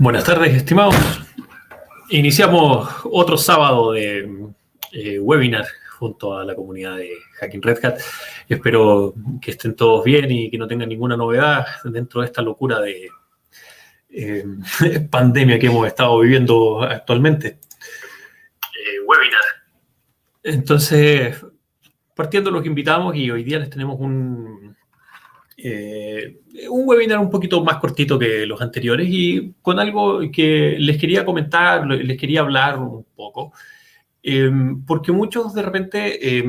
Buenas tardes, estimados. Iniciamos otro sábado de webinar junto a la comunidad de Hacking Red Hat. Espero que estén todos bien y que no tengan ninguna novedad dentro de esta locura de pandemia que hemos estado viviendo actualmente. Webinar. Entonces, partiendo de lo que invitamos, y hoy día les tenemos un webinar un poquito más cortito que los anteriores y con algo que les quería comentar, les quería hablar un poco, porque muchos de repente,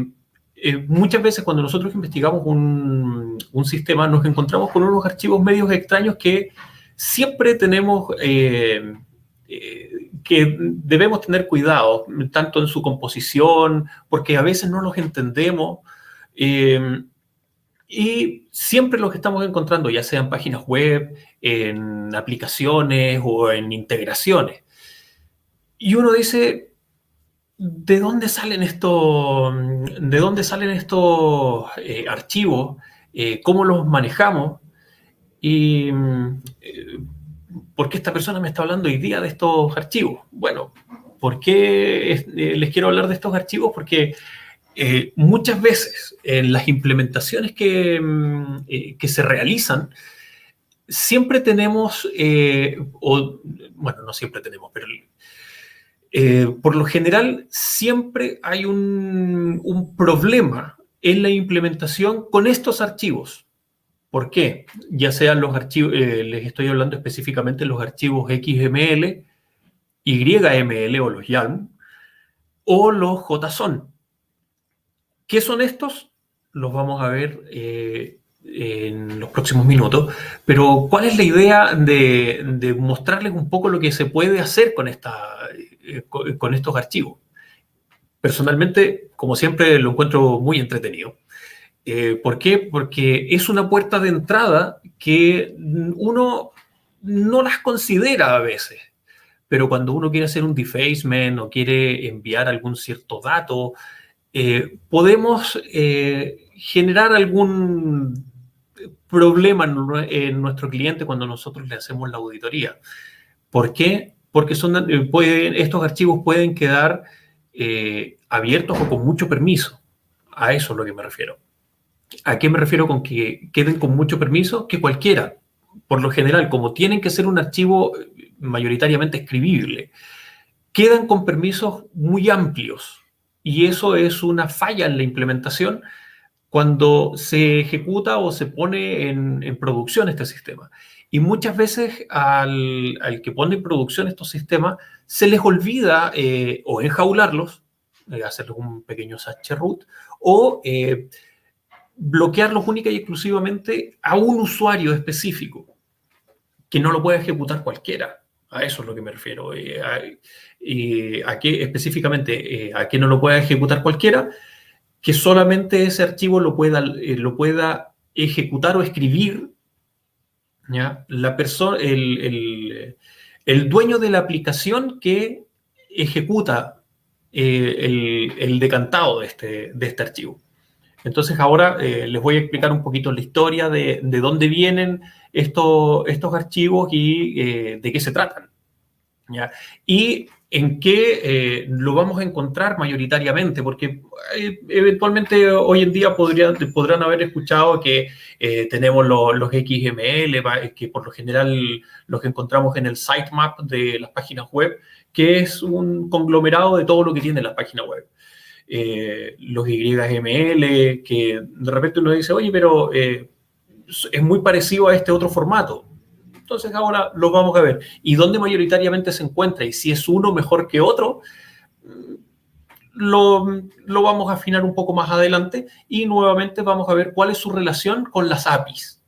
muchas veces cuando nosotros investigamos un sistema nos encontramos con unos archivos medios extraños que siempre tenemos, que debemos tener cuidado, tanto en su composición, porque a veces no los entendemos, y siempre los que estamos encontrando, ya sea en páginas web, en aplicaciones o en integraciones. Y uno dice, ¿de dónde salen estos archivos? ¿Cómo los manejamos? Y ¿por qué esta persona me está hablando hoy día de estos archivos? Bueno, ¿por qué les quiero hablar de estos archivos? Porque muchas veces en las implementaciones que se realizan, siempre tenemos, bueno, no siempre tenemos, pero por lo general siempre hay un problema en la implementación con estos archivos. ¿Por qué? Ya sean los archivos, les estoy hablando específicamente de los archivos XML, YML o los YAML, o los JSON. ¿Qué son estos? Los vamos a ver en los próximos minutos, pero ¿cuál es la idea de mostrarles un poco lo que se puede hacer con estos archivos? Personalmente, como siempre, lo encuentro muy entretenido. ¿Por qué? Porque es una puerta de entrada que uno no las considera a veces, pero cuando uno quiere hacer un defacement o quiere enviar algún cierto dato, podemos generar algún problema en nuestro cliente cuando nosotros le hacemos la auditoría. ¿Por qué? Porque estos archivos pueden quedar abiertos o con mucho permiso. A eso es lo que me refiero. ¿A qué me refiero con que queden con mucho permiso? Que cualquiera, por lo general, como tienen que ser un archivo mayoritariamente escribible, quedan con permisos muy amplios. Y eso es una falla en la implementación cuando se ejecuta o se pone en producción este sistema. Y muchas veces al que pone en producción estos sistemas se les olvida o enjaularlos, hacerles un pequeño root, o bloquearlos única y exclusivamente a un usuario específico, que no lo puede ejecutar cualquiera. A eso es lo que me refiero. ¿A qué específicamente? ¿A qué no lo pueda ejecutar cualquiera? Que solamente ese archivo lo pueda ejecutar o escribir, ¿ya? El dueño de la aplicación que ejecuta el decantado de este archivo. Entonces ahora les voy a explicar un poquito la historia de dónde vienen estos archivos y de qué se tratan, ¿ya? Y en qué lo vamos a encontrar mayoritariamente, porque eventualmente hoy en día podrán haber escuchado que tenemos los XML, que por lo general los encontramos en el sitemap de las páginas web, que es un conglomerado de todo lo que tiene las páginas web. Los YML, que de repente uno dice, oye, pero es muy parecido a este otro formato. Entonces ahora lo vamos a ver. ¿Y dónde mayoritariamente se encuentra? Y si es uno mejor que otro, lo vamos a afinar un poco más adelante y nuevamente vamos a ver cuál es su relación con las APIs.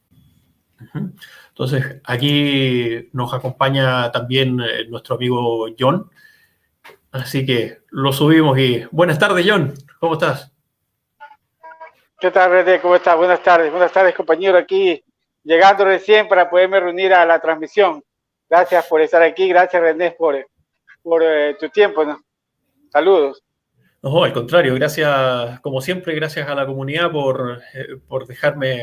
Entonces, aquí nos acompaña también nuestro amigo John. Así que lo subimos y... Buenas tardes, John. ¿Cómo estás? ¿Qué tal, René? ¿Cómo estás? Buenas tardes, compañero. Aquí llegando recién para poderme reunir a la transmisión. Gracias por estar aquí. Gracias, René, por tu tiempo, ¿no? Saludos. No, al contrario, gracias, como siempre, gracias a la comunidad por dejarme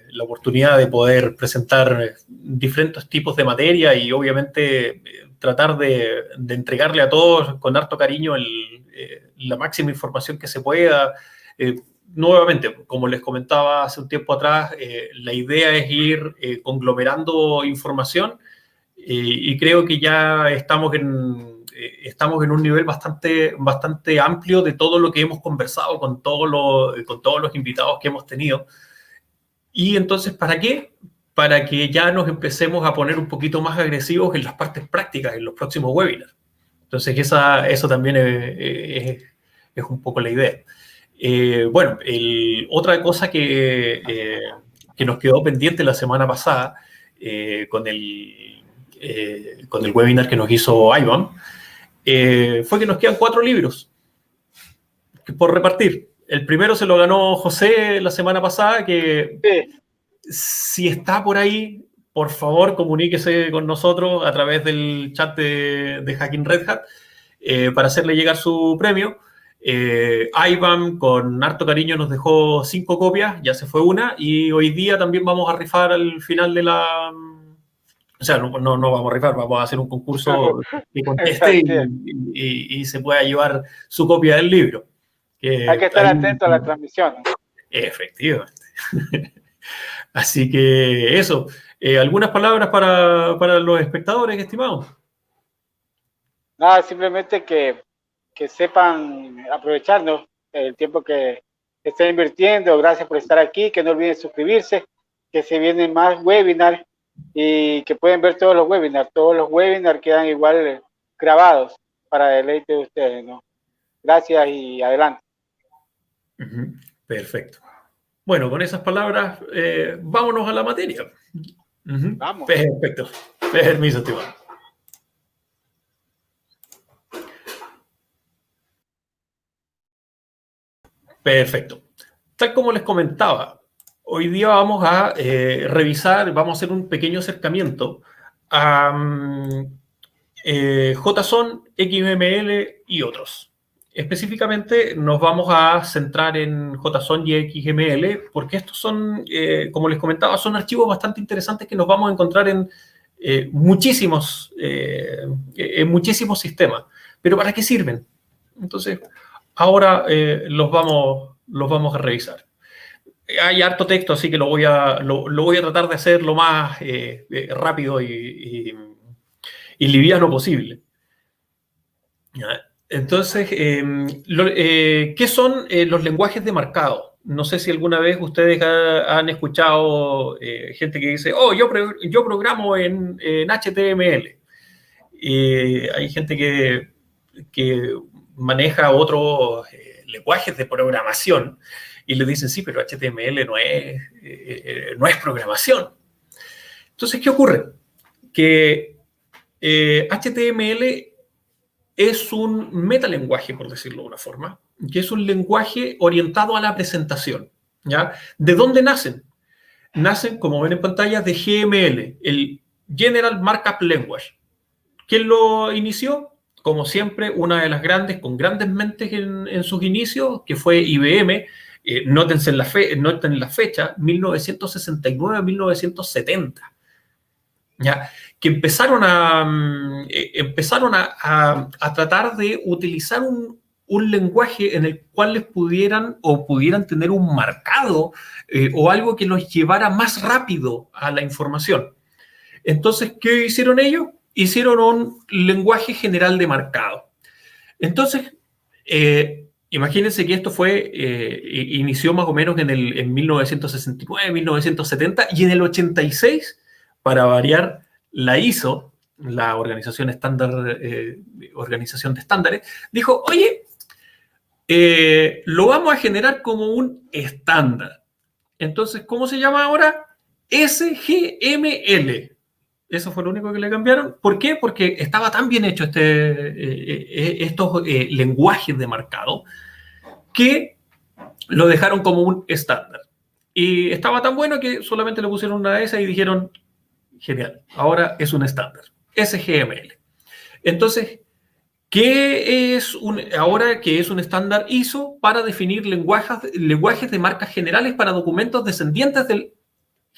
la oportunidad de poder presentar diferentes tipos de materia y obviamente tratar de entregarle a todos con harto cariño la máxima información que se pueda. Nuevamente, como les comentaba hace un tiempo atrás, la idea es ir conglomerando información y creo que ya estamos en un nivel bastante amplio de todo lo que hemos conversado con todos los invitados que hemos tenido. Y entonces, ¿para qué? Para que ya nos empecemos a poner un poquito más agresivos en las partes prácticas, en los próximos webinars. Entonces, eso también es un poco la idea. Bueno, otra cosa que nos quedó pendiente la semana pasada con el webinar que nos hizo Ivan, fue que nos quedan 4 libros por repartir. El primero se lo ganó José la semana pasada, que Sí. si está por ahí, por favor, comuníquese con nosotros a través del chat de Hacking Red Hat para hacerle llegar su premio. Ivan, con harto cariño, nos dejó 5 copias, ya se fue una, y hoy día también vamos a rifar al final de la... O sea, no vamos a rifar, vamos a hacer un concurso que conteste y se pueda llevar su copia del libro. Hay que estar atento a la transmisión. Efectivamente. Así que eso. ¿Algunas palabras para los espectadores, estimados? Nada, simplemente que sepan aprovecharnos el tiempo que estén invirtiendo. Gracias por estar aquí. Que no olviden suscribirse, que se vienen más webinars y que pueden ver todos los webinars. Todos los webinars quedan igual grabados para deleite de ustedes, ¿no? Gracias y adelante. Perfecto. Bueno, con esas palabras, vámonos a la materia. Vamos. Perfecto. Permiso, estimado. Perfecto. Tal como les comentaba, hoy día vamos a revisar, vamos a hacer un pequeño acercamiento a JSON, XML y otros. Específicamente nos vamos a centrar en JSON y XML porque estos son, como les comentaba, son archivos bastante interesantes que nos vamos a encontrar en muchísimos sistemas. ¿Pero para qué sirven? Entonces, ahora los vamos a revisar. Hay harto texto, así que lo voy a tratar de hacer lo más rápido y liviano posible. Entonces, ¿qué son los lenguajes de marcado? No sé si alguna vez ustedes han escuchado gente que dice, oh, yo programo en HTML. Hay gente que maneja otros lenguajes de programación y le dicen, sí, pero HTML no es programación. Entonces, ¿qué ocurre? Que HTML es un metalenguaje, por decirlo de una forma, que es un lenguaje orientado a la presentación. ¿Ya? ¿De dónde nacen? Nacen, como ven en pantalla, de GML, el General Markup Language. ¿Quién lo inició? Como siempre, una de las grandes, con grandes mentes en sus inicios, que fue IBM. Noten la fecha, 1969-1970. ¿Ya? Que empezaron a tratar de utilizar un lenguaje en el cual les pudieran tener un marcado o algo que los llevara más rápido a la información. Entonces, ¿qué hicieron ellos? Hicieron un lenguaje general de marcado. Entonces, imagínense que esto inició más o menos en 1969, 1970 y en el 86, para variar, la ISO, la organización de estándares, dijo, oye, lo vamos a generar como un estándar. Entonces, ¿cómo se llama ahora? SGML. Eso fue lo único que le cambiaron. ¿Por qué? Porque estaba tan bien hecho estos lenguajes de marcado que lo dejaron como un estándar. Y estaba tan bueno que solamente le pusieron una de esas y dijeron, genial, ahora es un estándar, SGML. Entonces, ahora que es un estándar ISO para definir lenguajes de marcas generales para documentos descendientes del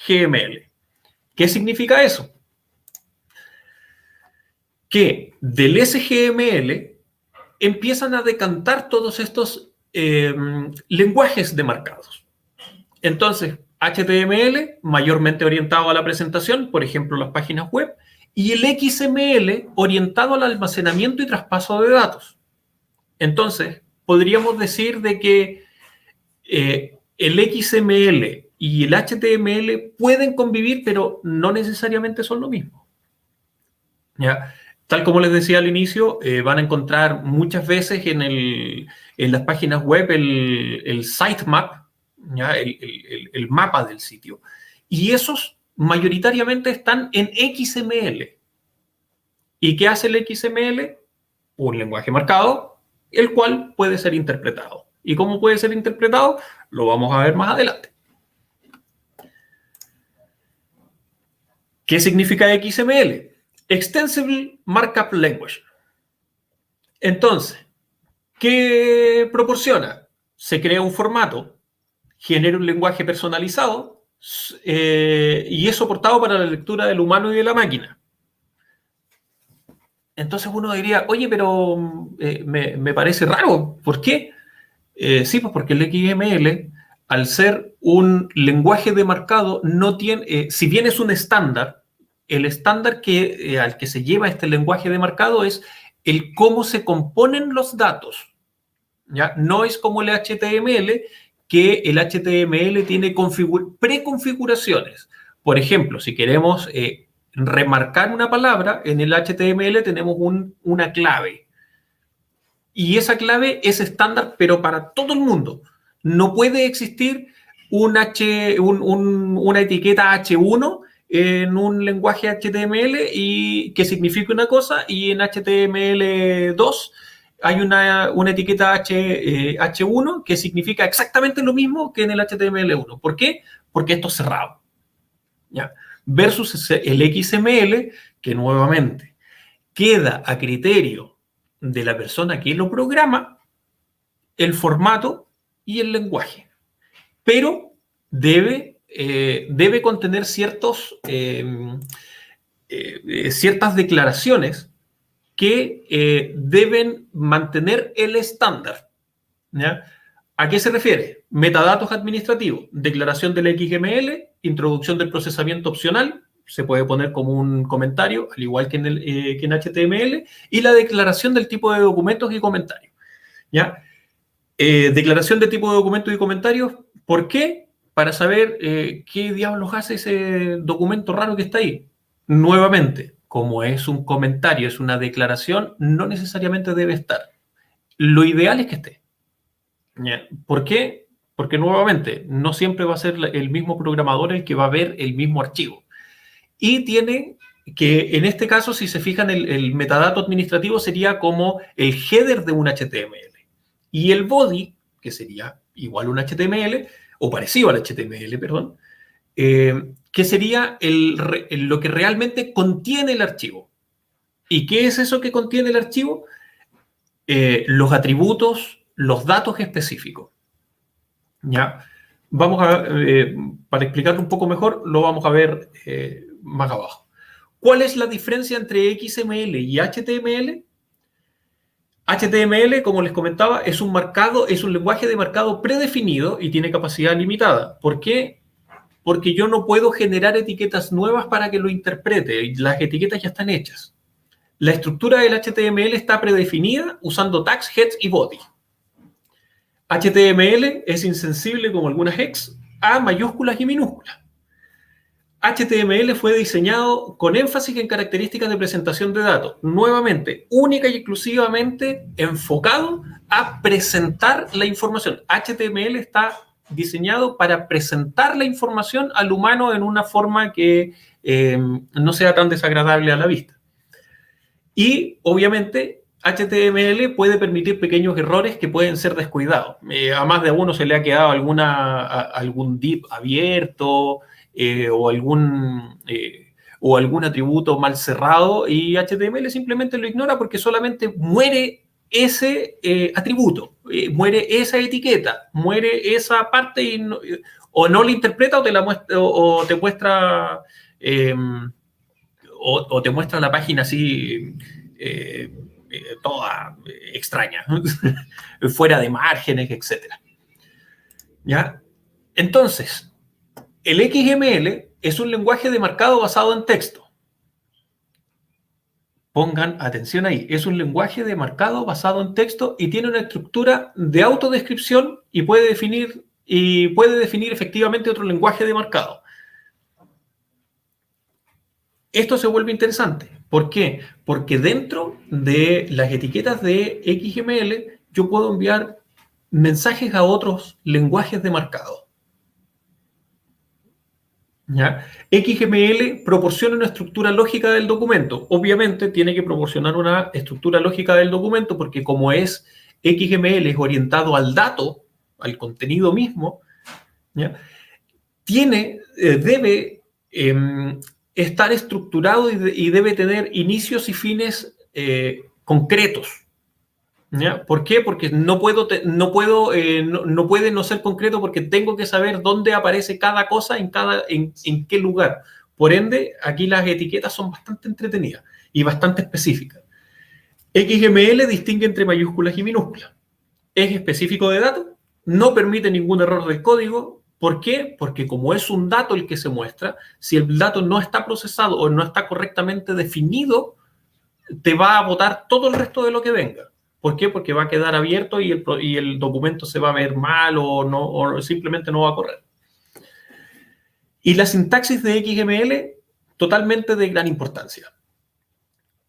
GML. ¿Qué significa eso? Que del SGML empiezan a decantar todos estos lenguajes de marcados. Entonces, HTML, mayormente orientado a la presentación, por ejemplo, las páginas web, y el XML, orientado al almacenamiento y traspaso de datos. Entonces, podríamos decir de que el XML y el HTML pueden convivir, pero no necesariamente son lo mismo. ¿Ya? Tal como les decía al inicio, van a encontrar muchas veces en las páginas web el sitemap, ¿ya? El mapa del sitio. Y esos mayoritariamente están en XML. ¿Y qué hace el XML? Un lenguaje marcado, el cual puede ser interpretado. ¿Y cómo puede ser interpretado? Lo vamos a ver más adelante. ¿Qué significa XML? Extensible Markup Language. Entonces, ¿qué proporciona? Se crea un formato, genera un lenguaje personalizado y es soportado para la lectura del humano y de la máquina. Entonces uno diría, oye, pero me parece raro. ¿Por qué? Sí, pues porque el XML, al ser un lenguaje de marcado, no tiene, si bien es un estándar, el estándar al que se lleva este lenguaje de marcado es el cómo se componen los datos. ¿Ya? No es como el HTML, que el HTML tiene preconfiguraciones. Por ejemplo, si queremos remarcar una palabra, en el HTML tenemos una clave. Y esa clave es estándar, pero para todo el mundo. No puede existir una etiqueta H1 en un lenguaje HTML y que signifique una cosa, y en HTML2 hay una etiqueta H1 que significa exactamente lo mismo que en el HTML1. ¿Por qué? Porque esto es cerrado. ¿Ya? Versus el XML, que nuevamente queda a criterio de la persona que lo programa, el formato y el lenguaje. Pero debe contener ciertas declaraciones que deben mantener el estándar. ¿Ya? ¿A qué se refiere? Metadatos administrativos, declaración del XML, introducción del procesamiento opcional, se puede poner como un comentario, al igual que en HTML, y la declaración del tipo de documentos y comentarios. ¿Ya? Declaración de tipo de documentos y comentarios, ¿por qué? Para saber qué diablos hace ese documento raro que está ahí. Nuevamente, como es un comentario, es una declaración, no necesariamente debe estar. Lo ideal es que esté. ¿Ya? ¿Por qué? Porque nuevamente, no siempre va a ser el mismo programador el que va a ver el mismo archivo. Y tiene que, en este caso, si se fijan, el metadato administrativo sería como el header de un HTML. Y el body, que sería igual a un HTML, o parecido al HTML, perdón, que sería lo que realmente contiene el archivo. ¿Y qué es eso que contiene el archivo? Los atributos, los datos específicos. ¿Ya? Vamos para explicarlo un poco mejor, lo vamos a ver más abajo. ¿Cuál es la diferencia entre XML y HTML? HTML, como les comentaba, es un lenguaje de marcado predefinido y tiene capacidad limitada. ¿Por qué? Porque yo no puedo generar etiquetas nuevas para que lo interprete. Las etiquetas ya están hechas. La estructura del HTML está predefinida usando tags, heads y body. HTML es insensible, como algunas hex, a mayúsculas y minúsculas. HTML fue diseñado con énfasis en características de presentación de datos, nuevamente, única y exclusivamente enfocado a presentar la información. HTML está diseñado para presentar la información al humano en una forma que no sea tan desagradable a la vista. Y, obviamente, HTML puede permitir pequeños errores que pueden ser descuidados. A más de uno se le ha quedado algún div abierto, o o algún atributo mal cerrado, y HTML simplemente lo ignora porque solamente muere ese atributo, muere esa etiqueta, muere esa parte y no, o no la interpreta o te la muestra, o te muestra o te muestra la página así toda extraña, fuera de márgenes, etc. ¿Ya? Entonces, el XML es un lenguaje de marcado basado en texto. Pongan atención ahí, es un lenguaje de marcado basado en texto y tiene una estructura de autodescripción y puede definir efectivamente otro lenguaje de marcado. Esto se vuelve interesante. ¿Por qué? Porque dentro de las etiquetas de XML yo puedo enviar mensajes a otros lenguajes de marcado. ¿Ya? XML proporciona una estructura lógica del documento. Obviamente tiene que proporcionar una estructura lógica del documento porque como es XML es orientado al dato, al contenido mismo, ¿ya? Debe estar estructurado y debe tener inicios y fines concretos. ¿Ya? ¿Por qué? Porque no puede no ser concreto porque tengo que saber dónde aparece cada cosa en qué lugar. Por ende, aquí las etiquetas son bastante entretenidas y bastante específicas. XML distingue entre mayúsculas y minúsculas. Es específico de datos, no permite ningún error del código. ¿Por qué? Porque como es un dato el que se muestra, si el dato no está procesado o no está correctamente definido, te va a botar todo el resto de lo que venga. ¿Por qué? Porque va a quedar abierto y el documento se va a ver mal o simplemente no va a correr. Y la sintaxis de XML, totalmente de gran importancia.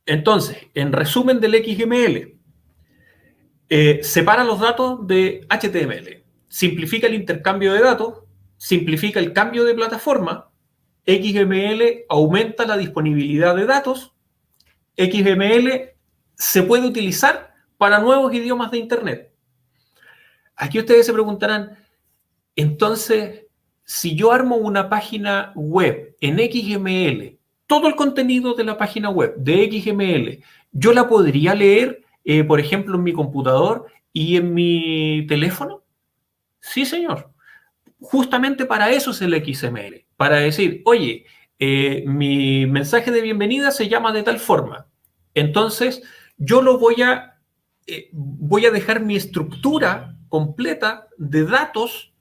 Entonces, en resumen del XML, separa los datos de HTML, simplifica el intercambio de datos, simplifica el cambio de plataforma, XML aumenta la disponibilidad de datos, XML se puede utilizar para nuevos idiomas de Internet. Aquí ustedes se preguntarán, entonces, si yo armo una página web en XML, todo el contenido de la página web de XML, ¿yo la podría leer, por ejemplo, en mi computador y en mi teléfono? Sí, señor. Justamente para eso es el XML, para decir, oye, mi mensaje de bienvenida se llama de tal forma. Entonces, yo voy a dejar mi estructura completa de datos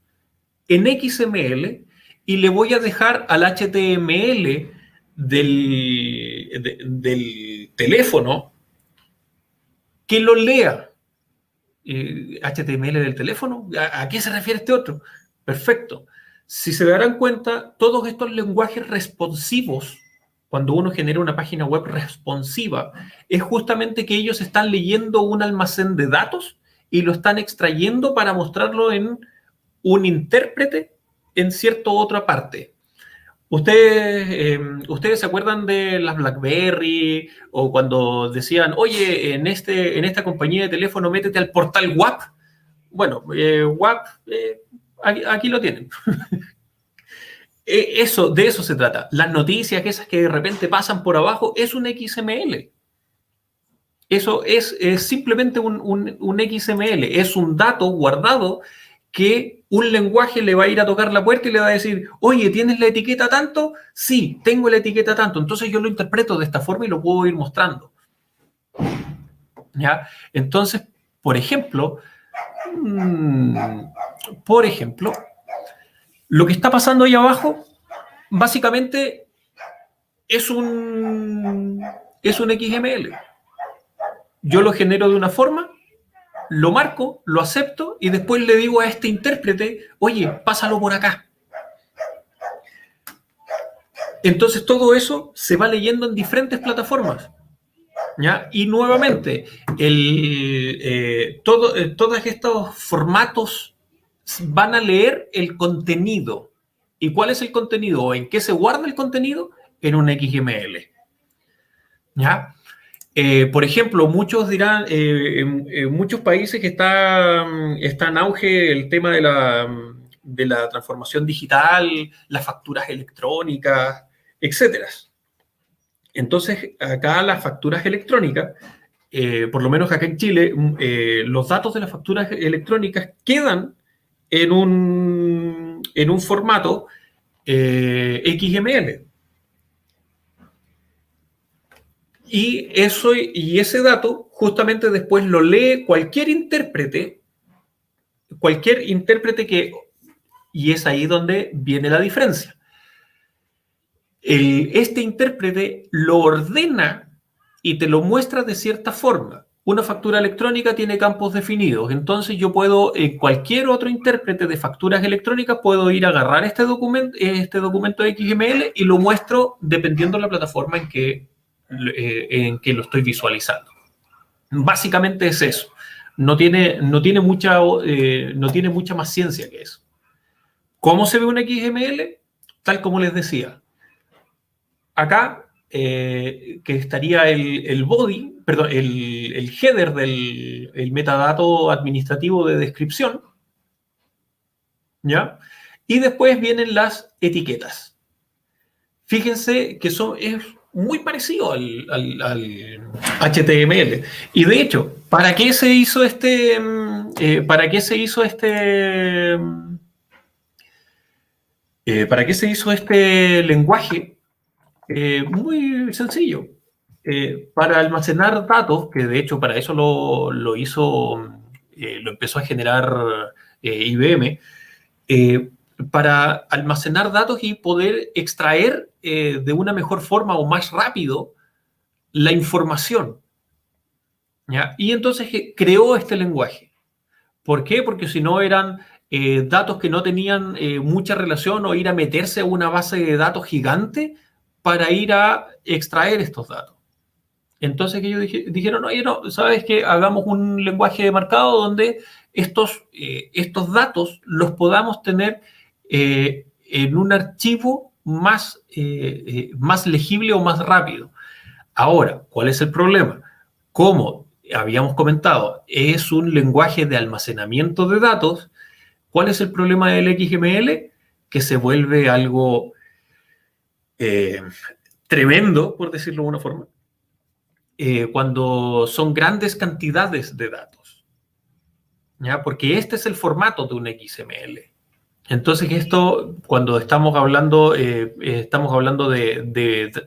en XML y le voy a dejar al HTML del teléfono que lo lea. HTML del teléfono, ¿a qué se refiere este otro? Perfecto. Si se darán cuenta, todos estos lenguajes responsivos, cuando uno genera una página web responsiva, es justamente que ellos están leyendo un almacén de datos y lo están extrayendo para mostrarlo en un intérprete en cierta otra parte. ¿Ustedes se acuerdan de las BlackBerry o cuando decían, oye, en esta compañía de teléfono métete al portal WAP? Bueno, WAP, aquí lo tienen. De eso se trata. Las noticias, esas que de repente pasan por abajo, es un XML. Eso es simplemente un XML. Es un dato guardado que un lenguaje le va a ir a tocar la puerta y le va a decir, oye, ¿tienes la etiqueta tanto? Sí, tengo la etiqueta tanto. Entonces yo lo interpreto de esta forma y lo puedo ir mostrando. ¿Ya? Entonces, por ejemplo, lo que está pasando ahí abajo, básicamente es un XML. Yo lo genero de una forma, lo marco, lo acepto y después le digo a este intérprete, oye, pásalo por acá. Entonces todo eso se va leyendo en diferentes plataformas. ¿Ya? Y nuevamente, todos estos formatos van a leer el contenido. ¿Y cuál es el contenido? ¿O en qué se guarda el contenido? En un XML. ¿Ya? Por ejemplo, muchos dirán, en muchos países que está en auge el tema de la transformación digital, las facturas electrónicas, etcétera. Entonces, acá las facturas electrónicas, por lo menos acá en Chile, los datos de las facturas electrónicas quedan en un formato XML. Y ese dato justamente después lo lee cualquier intérprete y es ahí donde viene la diferencia. Este intérprete lo ordena y te lo muestra de cierta forma. Una factura electrónica tiene campos definidos, entonces yo puedo, cualquier otro intérprete de facturas electrónicas, puedo ir a agarrar este documento XML y lo muestro dependiendo de la plataforma en que lo estoy visualizando. Básicamente es eso. No tiene mucha más ciencia que eso. ¿Cómo se ve un XML? Tal como les decía. Acá, que estaría el body, perdón, el header del metadato administrativo de descripción, ¿ya? Y después vienen las etiquetas. Fíjense que es muy parecido al HTML. Y de hecho, ¿para qué se hizo este lenguaje? Muy sencillo. Para almacenar datos, que de hecho para eso lo empezó a generar IBM, para almacenar datos y poder extraer de una mejor forma o más rápido la información. ¿Ya? Y entonces creó este lenguaje. ¿Por qué? Porque si no eran datos que no tenían mucha relación, o ir a meterse a una base de datos gigante para ir a extraer estos datos. Entonces que ellos dijeron, oye, no, ¿sabes qué? Hagamos un lenguaje de marcado donde estos datos los podamos tener en un archivo más legible o más rápido. Ahora, ¿cuál es el problema? Como habíamos comentado, es un lenguaje de almacenamiento de datos. ¿Cuál es el problema del XML? Que se vuelve algo tremendo, por decirlo de una forma, cuando son grandes cantidades de datos, ¿ya? Porque este es el formato de un XML. Entonces esto, cuando estamos hablando de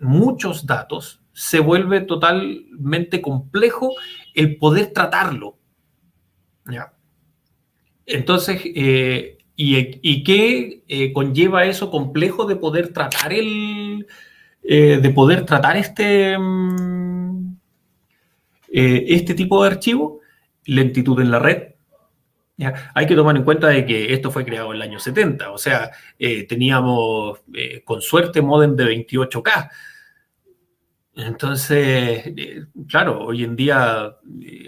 muchos datos, se vuelve totalmente complejo el poder tratarlo, ¿ya? Entonces, ¿y qué conlleva eso complejo de poder tratar este tipo de archivo? Lentitud en la red. ¿Ya? Hay que tomar en cuenta de que esto fue creado en el año 70, o sea, teníamos con suerte módem de 28K. Entonces, claro, hoy en día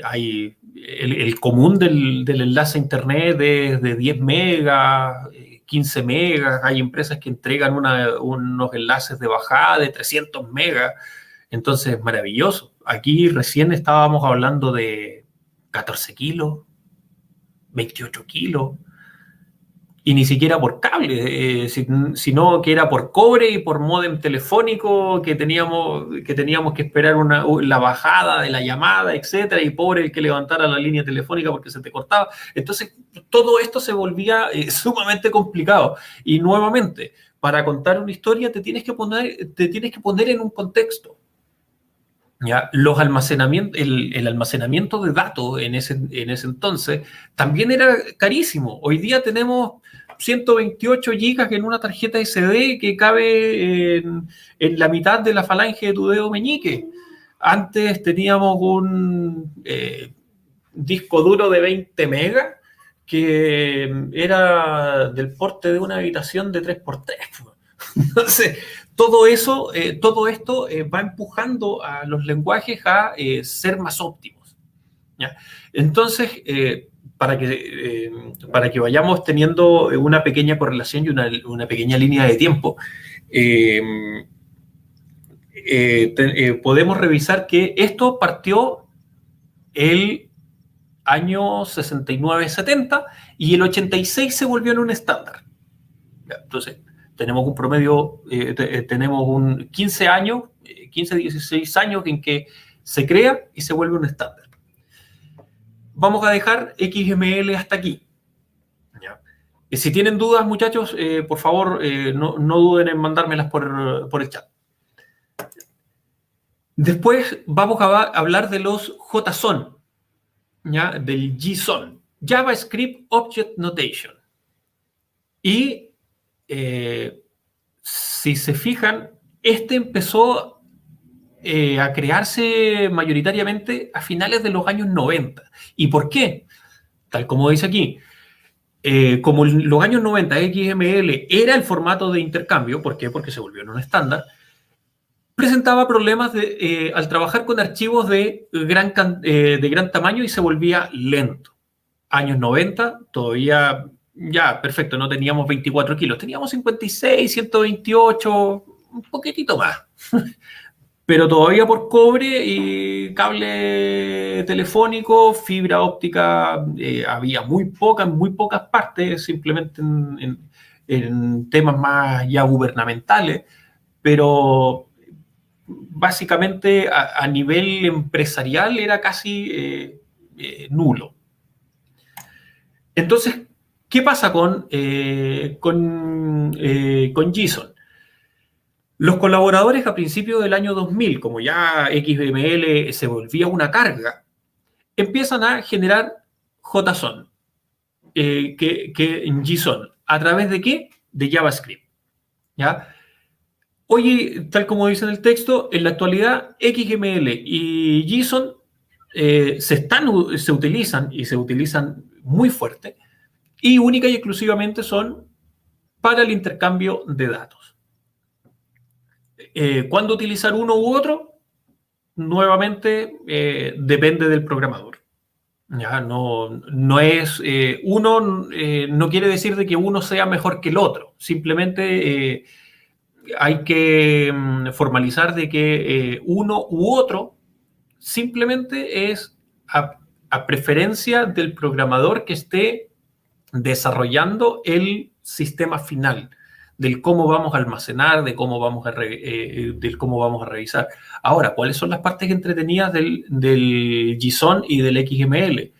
hay el común del enlace a internet es de 10 megas, 15 megas, hay empresas que entregan unos enlaces de bajada de 300 megas, entonces maravilloso. Aquí recién estábamos hablando de 14 kilos, 28 kilos, y ni siquiera por cable, sino que era por cobre y por módem telefónico que teníamos que esperar la bajada de la llamada, etcétera, y pobre el que levantara la línea telefónica porque se te cortaba. Entonces, todo esto se volvía sumamente complicado. Y nuevamente, para contar una historia te tienes que poner en un contexto. ¿Ya? El almacenamiento de datos en ese entonces también era carísimo. Hoy día tenemos 128 gigas en una tarjeta SD que cabe en la mitad de la falange de tu dedo meñique. Antes teníamos un disco duro de 20 megas que era del porte de una habitación de 3x3. Entonces, todo esto va empujando a los lenguajes a ser más óptimos, ¿ya? Entonces, para que vayamos teniendo una pequeña correlación y una pequeña línea de tiempo, podemos revisar que esto partió el año 69-70 y el 86 se volvió en un estándar. ¿Ya? Entonces, tenemos un promedio, tenemos 15 años 15, 16 años en que se crea y se vuelve un estándar. Vamos a dejar XML hasta aquí. ¿Ya? Si tienen dudas, muchachos, por favor, no duden en mandármelas por el chat. Después vamos a hablar de los JSON, ¿ya? Del JSON, JavaScript Object Notation. Y si se fijan, este empezó a crearse mayoritariamente a finales de los años 90. ¿Y por qué? Tal como dice aquí, como en los años 90 XML era el formato de intercambio, ¿por qué? Porque se volvió en un estándar, presentaba problemas al trabajar con archivos de gran tamaño y se volvía lento. Años 90, todavía, ya, perfecto, no teníamos 24 kilos, teníamos 56, 128, un poquitito más. Pero todavía por cobre y cable telefónico, fibra óptica, había muy pocas partes, simplemente en temas más ya gubernamentales, pero básicamente a nivel empresarial era casi nulo. Entonces, ¿qué pasa con JSON? Los colaboradores a principios del año 2000, como ya XML se volvía una carga, empiezan a generar JSON, JSON. ¿A través de qué? De JavaScript. ¿Ya? Hoy, tal como dice en el texto, en la actualidad XML y JSON se utilizan y se utilizan muy fuerte y única y exclusivamente son para el intercambio de datos. ¿Cuándo utilizar uno u otro? Nuevamente, depende del programador. Ya, no es uno, no quiere decir de que uno sea mejor que el otro. Simplemente hay que formalizar de que uno u otro simplemente es a preferencia del programador que esté desarrollando el sistema final, del cómo vamos a almacenar, del cómo vamos a revisar. Ahora, ¿cuáles son las partes entretenidas del JSON y del XML?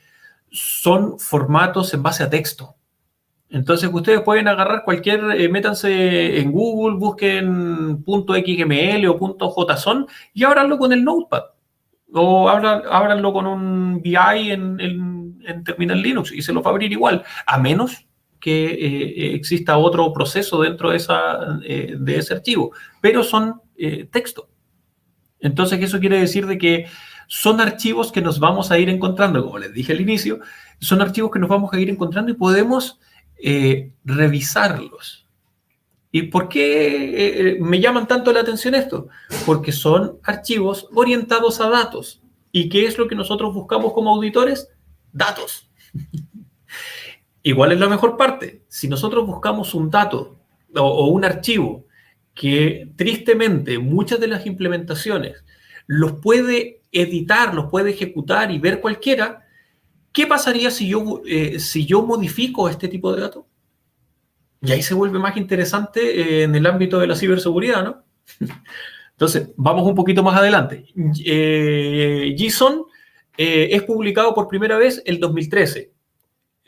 Son formatos en base a texto. Entonces, ustedes pueden agarrar métanse en Google, busquen .xml o .json y ábranlo con el Notepad. O ábranlo con un VI en Terminal Linux y se lo va a abrir igual, a menos que exista otro proceso dentro de ese archivo, pero son texto. Entonces, eso quiere decir de que son archivos que nos vamos a ir encontrando, como les dije al inicio, son archivos que nos vamos a ir encontrando y podemos revisarlos. ¿Y por qué me llaman tanto la atención esto? Porque son archivos orientados a datos. ¿Y qué es lo que nosotros buscamos como auditores? Datos. Igual es la mejor parte. Si nosotros buscamos un dato o un archivo que tristemente muchas de las implementaciones los puede editar, los puede ejecutar y ver cualquiera, ¿qué pasaría si yo modifico este tipo de datos? Y ahí se vuelve más interesante en el ámbito de la ciberseguridad, ¿no? Entonces, vamos un poquito más adelante. JSON es publicado por primera vez el 2013.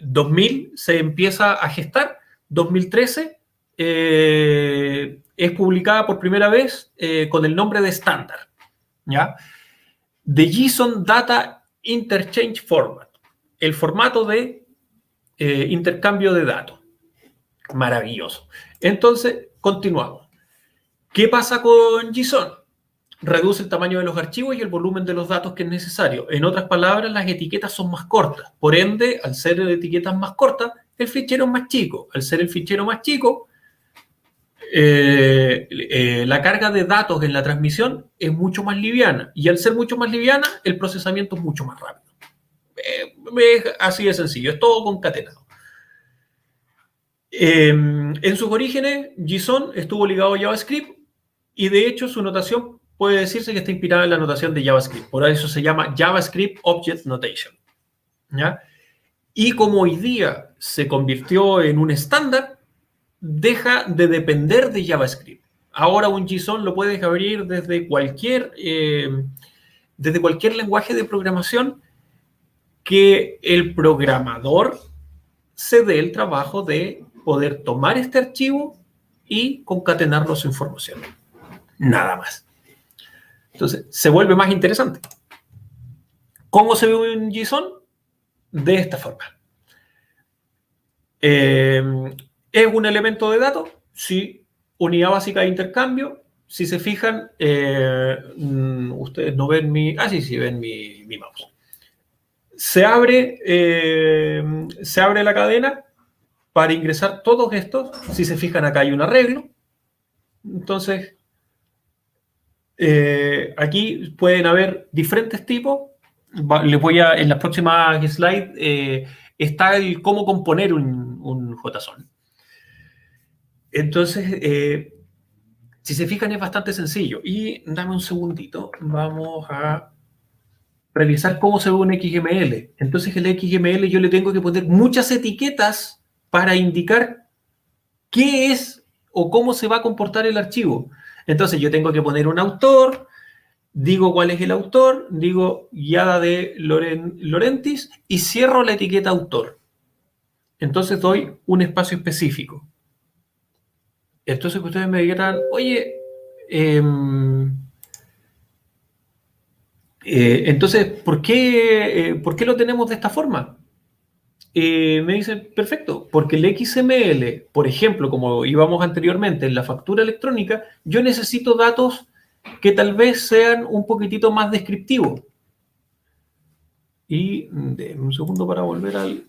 2000 se empieza a gestar, 2013 es publicada por primera vez con el nombre de estándar, ¿ya? The JSON Data Interchange Format, el formato de intercambio de datos. Maravilloso. Entonces, continuamos. ¿Qué pasa con JSON? Reduce el tamaño de los archivos y el volumen de los datos que es necesario. En otras palabras, las etiquetas son más cortas. Por ende, al ser etiquetas más cortas, el fichero es más chico. Al ser el fichero más chico, la carga de datos en la transmisión es mucho más liviana. Y al ser mucho más liviana, el procesamiento es mucho más rápido. Así de sencillo. Es todo concatenado. En sus orígenes, JSON estuvo ligado a JavaScript y de hecho su notación puede decirse que está inspirada en la notación de JavaScript. Por eso se llama JavaScript Object Notation. ¿Ya? Y como hoy día se convirtió en un estándar, deja de depender de JavaScript. Ahora un JSON lo puedes abrir desde cualquier lenguaje de programación que el programador se dé el trabajo de poder tomar este archivo y concatenarlo a su información. Nada más. Entonces, se vuelve más interesante. ¿Cómo se ve un JSON? De esta forma. ¿Es un elemento de datos? Sí. Unidad básica de intercambio. Si se fijan, ustedes no ven mi... Ah, sí, ven mi mouse. Se abre la cadena para ingresar todos estos. Si se fijan, acá hay un arreglo. Entonces, aquí pueden haber diferentes tipos. Les voy a, en las próximas slides, está el cómo componer un JSON. Entonces, si se fijan, es bastante sencillo. Y dame un segundito, vamos a revisar cómo se ve un XML. Entonces, el XML yo le tengo que poner muchas etiquetas para indicar qué es o cómo se va a comportar el archivo. Entonces, yo tengo que poner un autor, digo cuál es el autor, digo guiada de Laurentis y cierro la etiqueta autor. Entonces, doy un espacio específico. Entonces, que ustedes me digan, oye, entonces, ¿por qué lo tenemos de esta forma? Me dicen, perfecto, porque el XML, por ejemplo, como íbamos anteriormente en la factura electrónica, yo necesito datos que tal vez sean un poquitito más descriptivos. Y denme un segundo para volver al...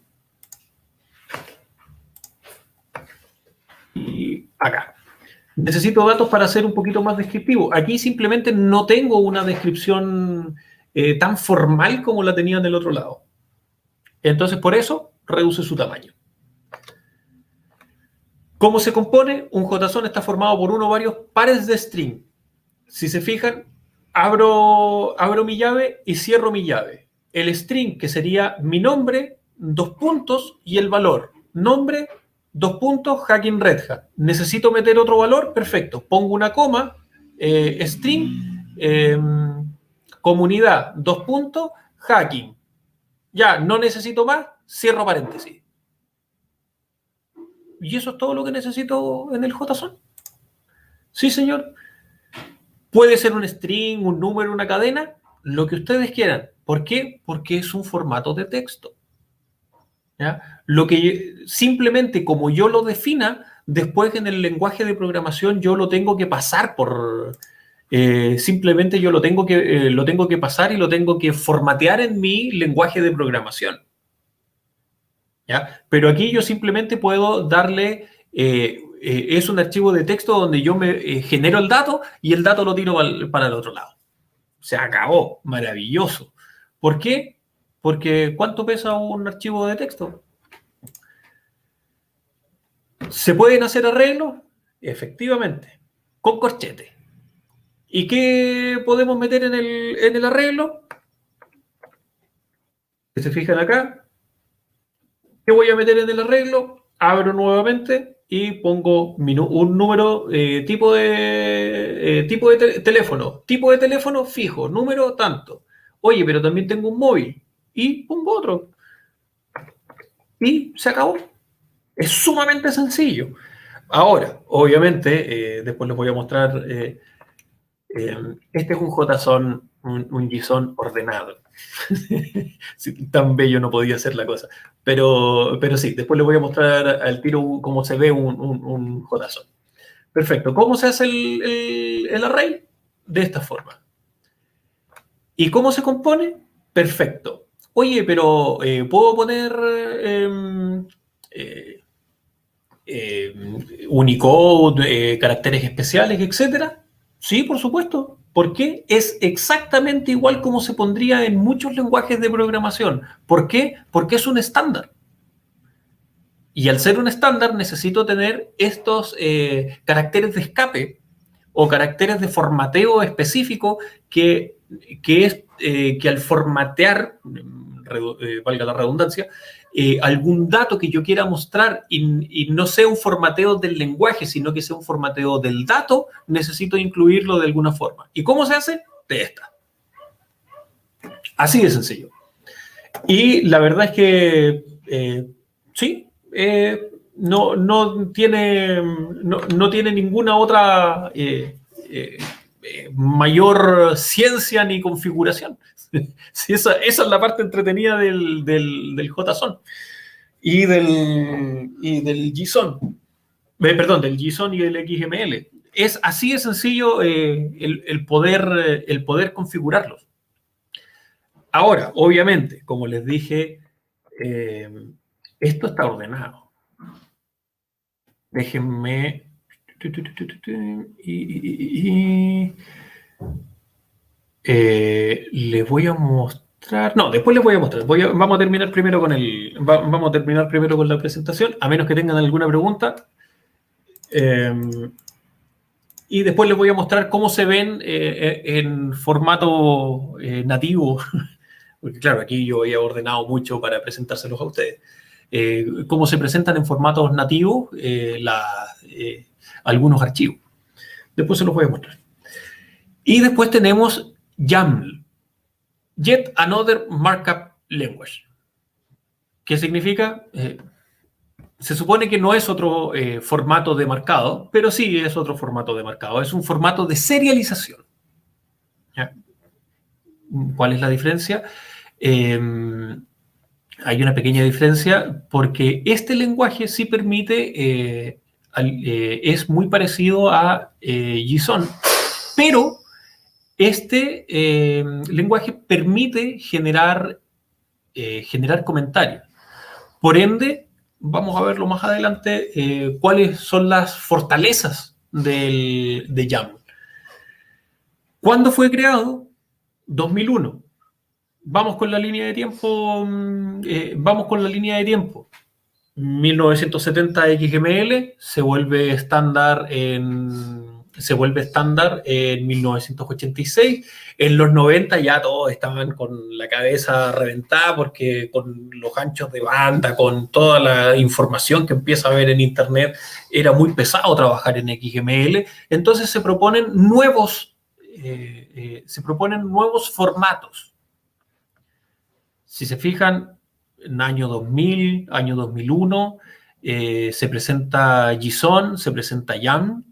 Y acá. Necesito datos para ser un poquito más descriptivo. Aquí simplemente no tengo una descripción tan formal como la tenía en el otro lado. Entonces, por eso, reduce su tamaño. ¿Cómo se compone? Un JSON está formado por uno o varios pares de string. Si se fijan, abro mi llave y cierro mi llave. El string, que sería mi nombre, 2 puntos, y el valor. Nombre, 2 puntos, Hacking Red Hat. ¿Necesito meter otro valor? Perfecto. Pongo una coma, string, comunidad, 2 puntos, hacking. Ya, no necesito más, cierro paréntesis. ¿Y eso es todo lo que necesito en el JSON? Sí, señor. Puede ser un string, un número, una cadena, lo que ustedes quieran. ¿Por qué? Porque es un formato de texto. ¿Ya? Lo que simplemente como yo lo defina, después en el lenguaje de programación yo lo tengo que pasar por... simplemente yo lo tengo que pasar y lo tengo que formatear en mi lenguaje de programación. ¿Ya? Pero aquí yo simplemente puedo darle... es un archivo de texto donde yo me genero el dato y el dato lo tiro para el otro lado. Se acabó. Maravilloso. ¿Por qué? Porque ¿cuánto pesa un archivo de texto? ¿Se pueden hacer arreglos? Efectivamente. Con corchete. ¿Y qué podemos meter en el arreglo? Si se fijan acá, ¿qué voy a meter en el arreglo? Abro nuevamente y pongo un número, tipo de teléfono. Tipo de teléfono fijo, número tanto. Oye, pero también tengo un móvil. Y pongo otro. Y se acabó. Es sumamente sencillo. Ahora, obviamente, después les voy a mostrar... este es un JSON, un JSON ordenado. Sí, tan bello no podía ser la cosa. Pero sí, después les voy a mostrar al tiro cómo se ve un JSON. Perfecto. ¿Cómo se hace el array? De esta forma. ¿Y cómo se compone? Perfecto. Oye, pero ¿puedo poner Unicode, caracteres especiales, etcétera? Sí, por supuesto. ¿Por qué? Es exactamente igual como se pondría en muchos lenguajes de programación. ¿Por qué? Porque es un estándar. Y al ser un estándar necesito tener estos caracteres de escape o caracteres de formateo específico que al formatear, valga la redundancia, algún dato que yo quiera mostrar y no sea un formateo del lenguaje, sino que sea un formateo del dato, necesito incluirlo de alguna forma. ¿Y cómo se hace? De esta. Así de sencillo. Y la verdad es que sí, no tiene ninguna otra mayor ciencia ni configuración. Sí, esa es la parte entretenida del JSON y del JSON. Perdón, del JSON y del XML. Es así de sencillo el poder configurarlos. Ahora, obviamente, como les dije, esto está ordenado. Déjenme... les voy a mostrar... No, después les voy a mostrar. Vamos a terminar primero con la presentación, a menos que tengan alguna pregunta. Y después les voy a mostrar cómo se ven en formato nativo. Porque claro, aquí yo he ordenado mucho para presentárselos a ustedes. Cómo se presentan en formatos nativos algunos archivos. Después se los voy a mostrar. Y después tenemos YAML, Yet Another Markup Language. ¿Qué significa? Se supone que no es otro formato de marcado, pero sí es otro formato de marcado. Es un formato de serialización. ¿Ya? ¿Cuál es la diferencia? Hay una pequeña diferencia porque este lenguaje sí permite, es muy parecido a JSON, pero este lenguaje permite generar comentarios. Por ende, vamos a verlo más adelante, cuáles son las fortalezas de YAML. ¿Cuándo fue creado? 2001. Vamos con la línea de tiempo. 1970 XML se vuelve estándar en 1986. En los 90 ya todos estaban con la cabeza reventada porque con los anchos de banda, con toda la información que empieza a ver en Internet, era muy pesado trabajar en XML. Entonces se proponen nuevos formatos. Si se fijan, en año 2000, año 2001, se presenta JSON, se presenta YAML,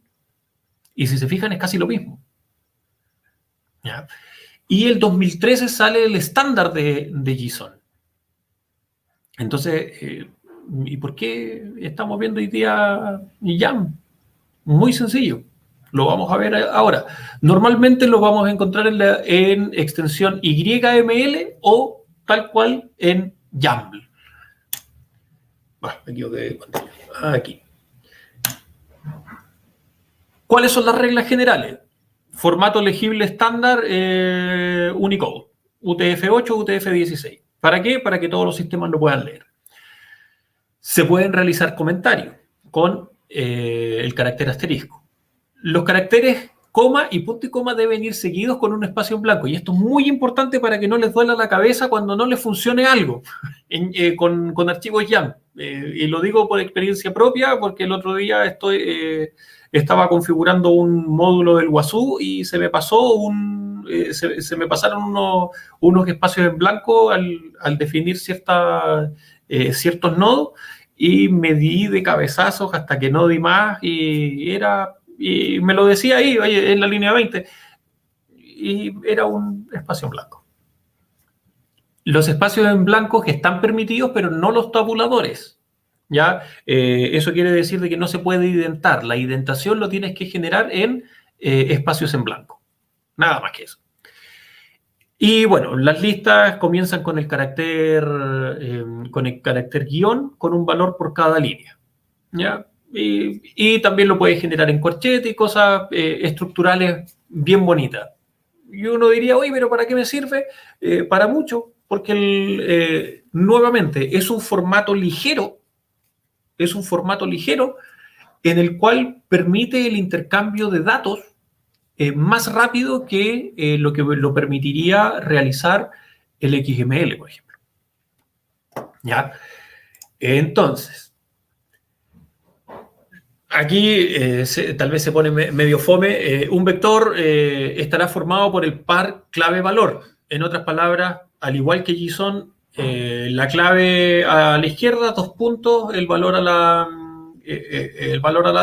y si se fijan es casi lo mismo. ¿Ya? Y el 2013 sale el estándar de JSON. Entonces, ¿y por qué estamos viendo hoy día YAML? Muy sencillo. Lo vamos a ver ahora. Normalmente lo vamos a encontrar en extensión YML o tal cual en YAML. Aquí. ¿Cuáles son las reglas generales? Formato legible estándar Unicode. UTF-8, UTF-16. ¿Para qué? Para que todos los sistemas lo puedan leer. Se pueden realizar comentarios con el carácter asterisco. Los caracteres coma y punto y coma deben ir seguidos con un espacio en blanco. Y esto es muy importante para que no les duela la cabeza cuando no les funcione algo con archivos YAML. Y lo digo por experiencia propia porque el otro día estaba configurando un módulo del Wazoo y se me pasaron unos espacios en blanco al definir ciertos nodos y me di de cabezazos hasta que no di más y me lo decía ahí, oye, en la línea 20, y era un espacio en blanco. Los espacios en blanco que están permitidos, pero no los tabuladores. ¿Ya? Eso quiere decir de que no se puede identar. La identación lo tienes que generar en espacios en blanco. Nada más que eso. Y bueno, las listas comienzan con el carácter guión, con un valor por cada línea. ¿Ya? Y también lo puedes generar en corchete y cosas estructurales bien bonitas. Y uno diría, oye, pero ¿para qué me sirve? Para mucho, porque nuevamente es un formato ligero, en el cual permite el intercambio de datos más rápido que lo que lo permitiría realizar el XML, por ejemplo. ¿Ya? Entonces, aquí tal vez se pone medio fome. Un vector estará formado por el par clave-valor. En otras palabras, al igual que JSON, la clave a la izquierda, 2 puntos, el valor a la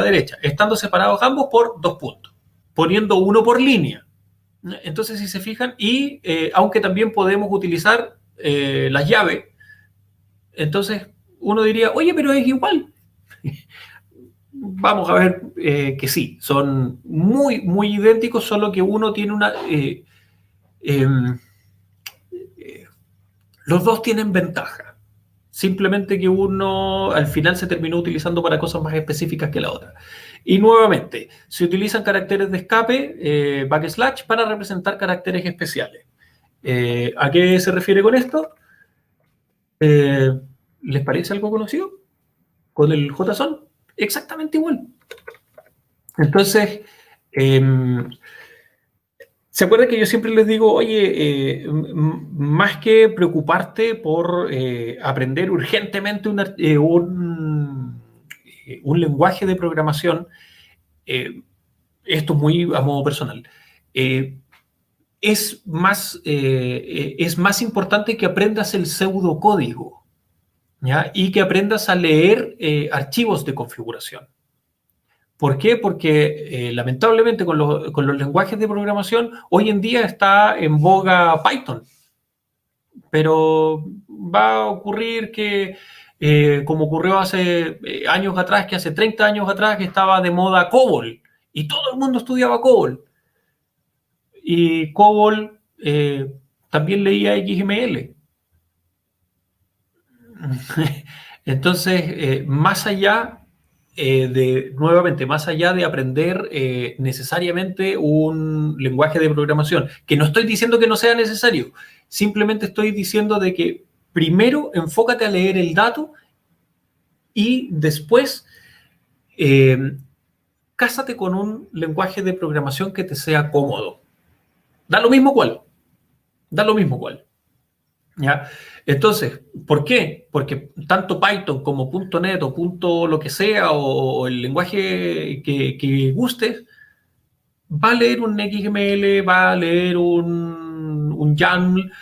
derecha, estando separados ambos por 2 puntos, poniendo uno por línea. Entonces, si se fijan, y aunque también podemos utilizar las llaves, entonces uno diría, oye, pero es igual. Vamos a ver que sí, son muy, muy idénticos, solo que uno tiene una... los dos tienen ventaja. Simplemente que uno al final se terminó utilizando para cosas más específicas que la otra. Y nuevamente, se utilizan caracteres de escape, backslash, para representar caracteres especiales. ¿A qué se refiere con esto? ¿Les parece algo conocido? ¿Con el JSON? Exactamente igual. Entonces, ¿se acuerdan que yo siempre les digo, oye, más que preocuparte por aprender urgentemente un lenguaje de programación, esto es muy a modo personal, es más importante que aprendas el pseudocódigo, ¿ya? Y que aprendas a leer archivos de configuración. ¿Por qué? Porque lamentablemente con los lenguajes de programación hoy en día está en boga Python, pero va a ocurrir que, como ocurrió hace años atrás, que hace 30 años atrás que estaba de moda COBOL, y todo el mundo estudiaba COBOL. Y COBOL también leía XML. Entonces, más allá más allá de aprender necesariamente un lenguaje de programación, que no estoy diciendo que no sea necesario, simplemente estoy diciendo de que primero enfócate a leer el dato y después cásate con un lenguaje de programación que te sea cómodo. Da lo mismo cuál. ¿Ya? Entonces, ¿por qué? Porque tanto Python como .NET o punto lo que sea o el lenguaje que gustes va a leer un XML, va a leer un YAML,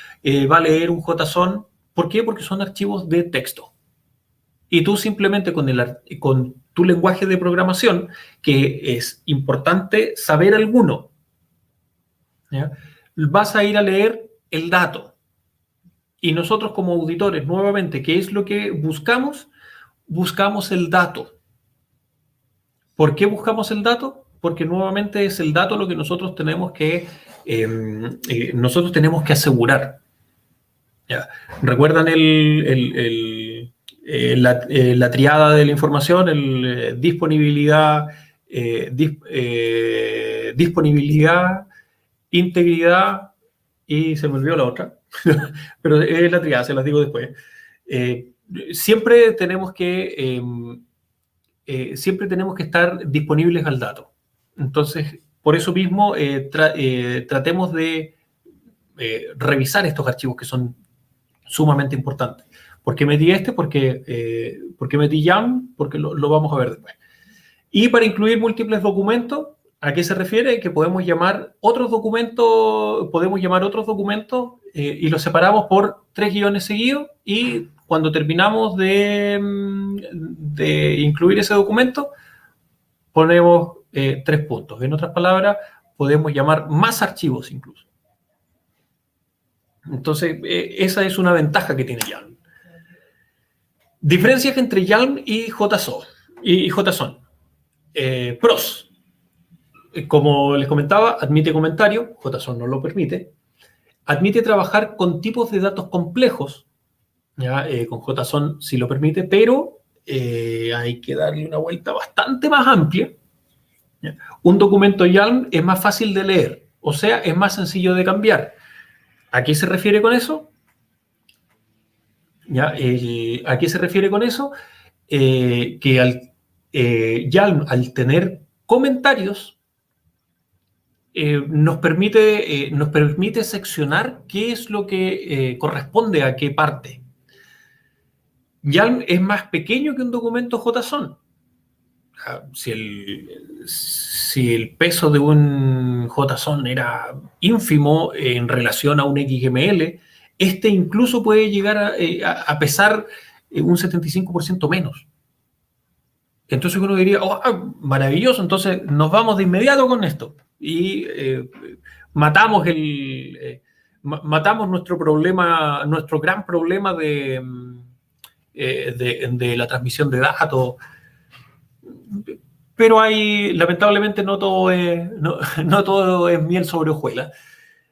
va a leer un JSON. ¿Por qué? Porque son archivos de texto. Y tú simplemente con tu lenguaje de programación, que es importante saber alguno, ¿ya? Vas a ir a leer el dato. Y nosotros como auditores, nuevamente, ¿qué es lo que buscamos? Buscamos el dato. ¿Por qué buscamos el dato? Porque nuevamente es el dato lo que nosotros tenemos que asegurar. ¿Ya? ¿Recuerdan la triada de la información? Disponibilidad, disponibilidad, integridad y se me olvidó la otra. Pero es la triada, se las digo después. Siempre tenemos que estar disponibles al dato. Entonces, por eso mismo, tratemos de revisar estos archivos que son sumamente importantes. ¿Por qué metí este? Porque metí YAML, porque lo vamos a ver después. Y para incluir múltiples documentos, ¿a qué se refiere? Que podemos llamar otros documentos y los separamos por 3 guiones seguidos y cuando terminamos de incluir ese documento, ponemos 3 puntos. En otras palabras, podemos llamar más archivos incluso. Entonces, esa es una ventaja que tiene YAML. Diferencias entre YAML y JSON. Pros. Como les comentaba, admite comentario, JSON no lo permite. Admite trabajar con tipos de datos complejos, ¿ya? Con JSON sí lo permite, pero hay que darle una vuelta bastante más amplia. ¿Ya? Un documento YAML es más fácil de leer, o sea, es más sencillo de cambiar. ¿A qué se refiere con eso? ¿Ya? ¿A qué se refiere con eso? Que YAML, al tener comentarios, nos permite seccionar qué es lo que corresponde a qué parte. YALM es más pequeño que un documento JSON. Si el peso de un JSON era ínfimo en relación a un XML, este incluso puede llegar a pesar un 75% menos. Entonces uno diría, oh, maravilloso, entonces nos vamos de inmediato con esto. Y matamos nuestro problema, nuestro gran problema de la transmisión de datos. Pero lamentablemente, no todo es miel sobre hojuelas.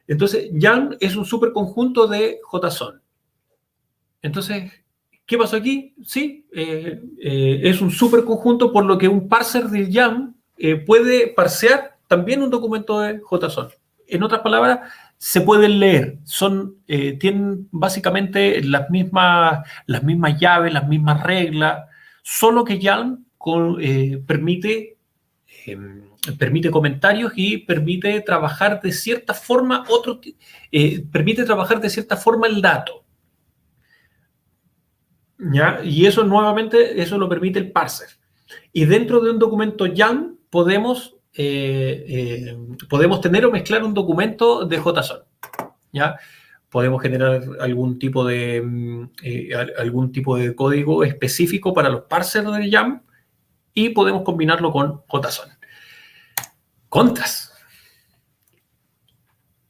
Entonces, YALM es un superconjunto de JSON. Entonces, ¿qué pasó aquí? Sí, es un superconjunto, por lo que un parser del YALM puede parsear también un documento de JSON. En otras palabras, se pueden leer. Tienen básicamente las mismas llaves, las mismas reglas, solo que YALM permite comentarios y permite trabajar de cierta forma el dato. ¿Ya? Y eso nuevamente, eso lo permite el parser. Y dentro de un documento YALM podemos tener o mezclar un documento de JSON. ¿Ya? Podemos generar algún tipo de código específico para los parsers del YALM y podemos combinarlo con JSON. Contras.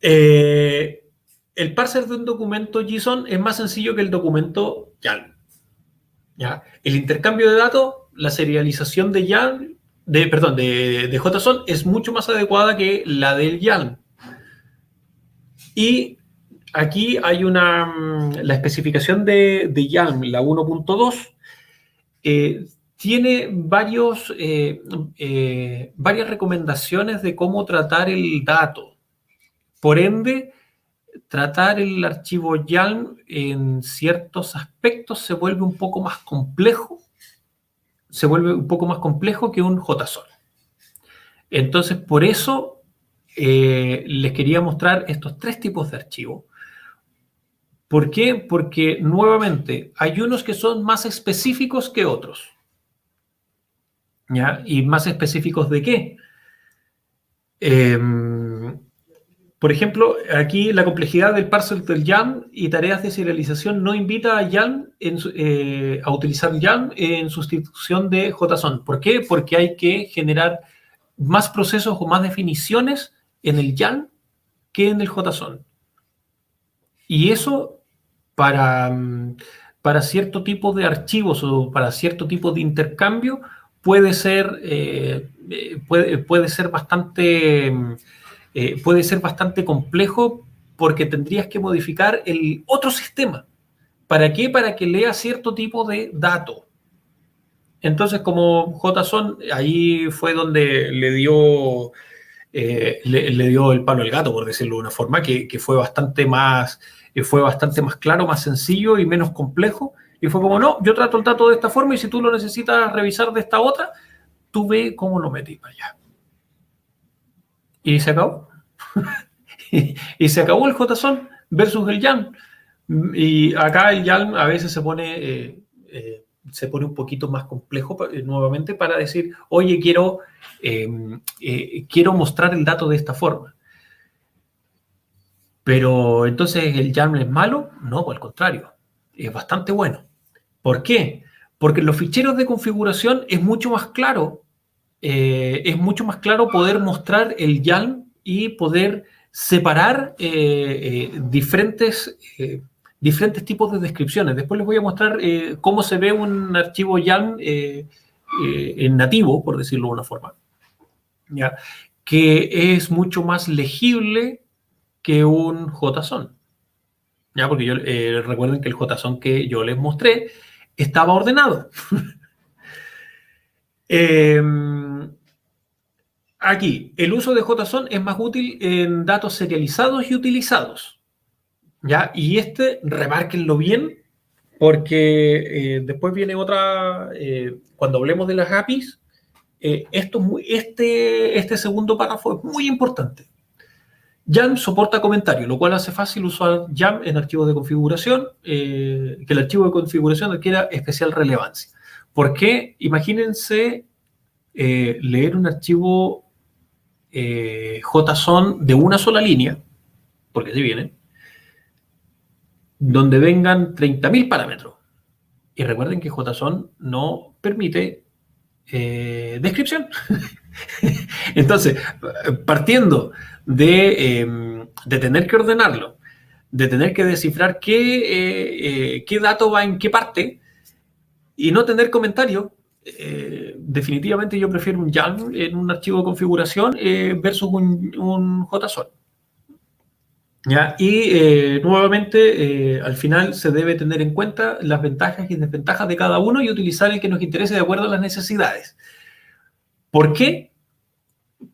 El parser de un documento JSON es más sencillo que el documento YALM. ¿Ya? El intercambio de datos, la serialización de JSON es mucho más adecuada que la del YALM. Y aquí hay la especificación de YALM, la 1.2, tiene varias recomendaciones de cómo tratar el dato. Por ende, tratar el archivo YALM en ciertos aspectos se vuelve un poco más complejo que un JSON. Entonces, por eso les quería mostrar estos tres tipos de archivos. ¿Por qué? Porque, nuevamente, hay unos que son más específicos que otros. ¿Ya? ¿Y más específicos de qué? Por ejemplo, aquí la complejidad del parser del YALM y tareas de serialización no invita a YALM a utilizar YALM en sustitución de JSON. ¿Por qué? Porque hay que generar más procesos o más definiciones en el YALM que en el JSON. Y eso para cierto tipo de archivos o para cierto tipo de intercambio puede ser bastante complejo, porque tendrías que modificar el otro sistema. ¿Para qué? Para que lea cierto tipo de dato. Entonces, como JSON, ahí fue donde le dio el palo al gato, por decirlo de una forma, que fue bastante más claro, más sencillo y menos complejo. Y fue como, no, yo trato el dato de esta forma y si tú lo necesitas revisar de esta otra, tú ve cómo lo metí para allá. Y se acabó. Y se acabó el JSON versus el YALM. Y acá el YALM a veces se pone un poquito más complejo nuevamente para decir, oye, quiero mostrar el dato de esta forma. Pero entonces, ¿el YALM es malo? No, al contrario, es bastante bueno. ¿Por qué? Porque en los ficheros de configuración es mucho más claro poder mostrar el YALM y poder separar diferentes tipos de descripciones. Después les voy a mostrar cómo se ve un archivo YALM en nativo, por decirlo de una forma, ¿ya? Que es mucho más legible que un JSON. ¿Ya? Porque recuerden que el JSON que yo les mostré estaba ordenado. Aquí, el uso de JSON es más útil en datos serializados y utilizados. ¿Ya? Y remárquenlo bien, porque después viene otra, cuando hablemos de las APIs, este segundo párrafo es muy importante. YAML soporta comentarios, lo cual hace fácil usar YAML en archivos de configuración, que el archivo de configuración adquiera especial relevancia. ¿Por qué? Imagínense leer un archivo JSON de una sola línea, porque así viene, donde vengan 30.000 parámetros. Y recuerden que JSON no permite descripción. Entonces, partiendo de tener que ordenarlo, de tener que descifrar qué dato va en qué parte y no tener comentarios, definitivamente yo prefiero un YAML en un archivo de configuración versus un JSON. ¿Ya? Y nuevamente, al final se debe tener en cuenta las ventajas y desventajas de cada uno y utilizar el que nos interese de acuerdo a las necesidades. ¿Por qué?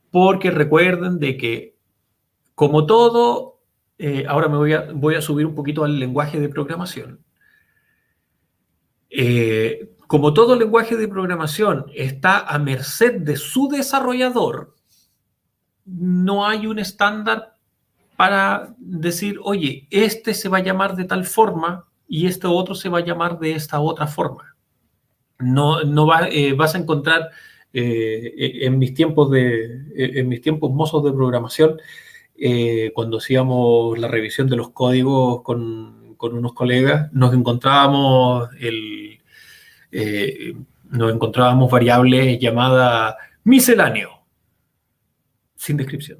Porque recuerden de que, como todo, ahora voy a subir un poquito al lenguaje de programación. Como todo lenguaje de programación está a merced de su desarrollador, no hay un estándar para decir, oye, este se va a llamar de tal forma y este otro se va a llamar de esta otra forma. No vas a encontrar en mis tiempos mozos de programación, cuando hacíamos la revisión de los códigos con unos colegas, nos encontrábamos variables llamadas misceláneo, sin descripción.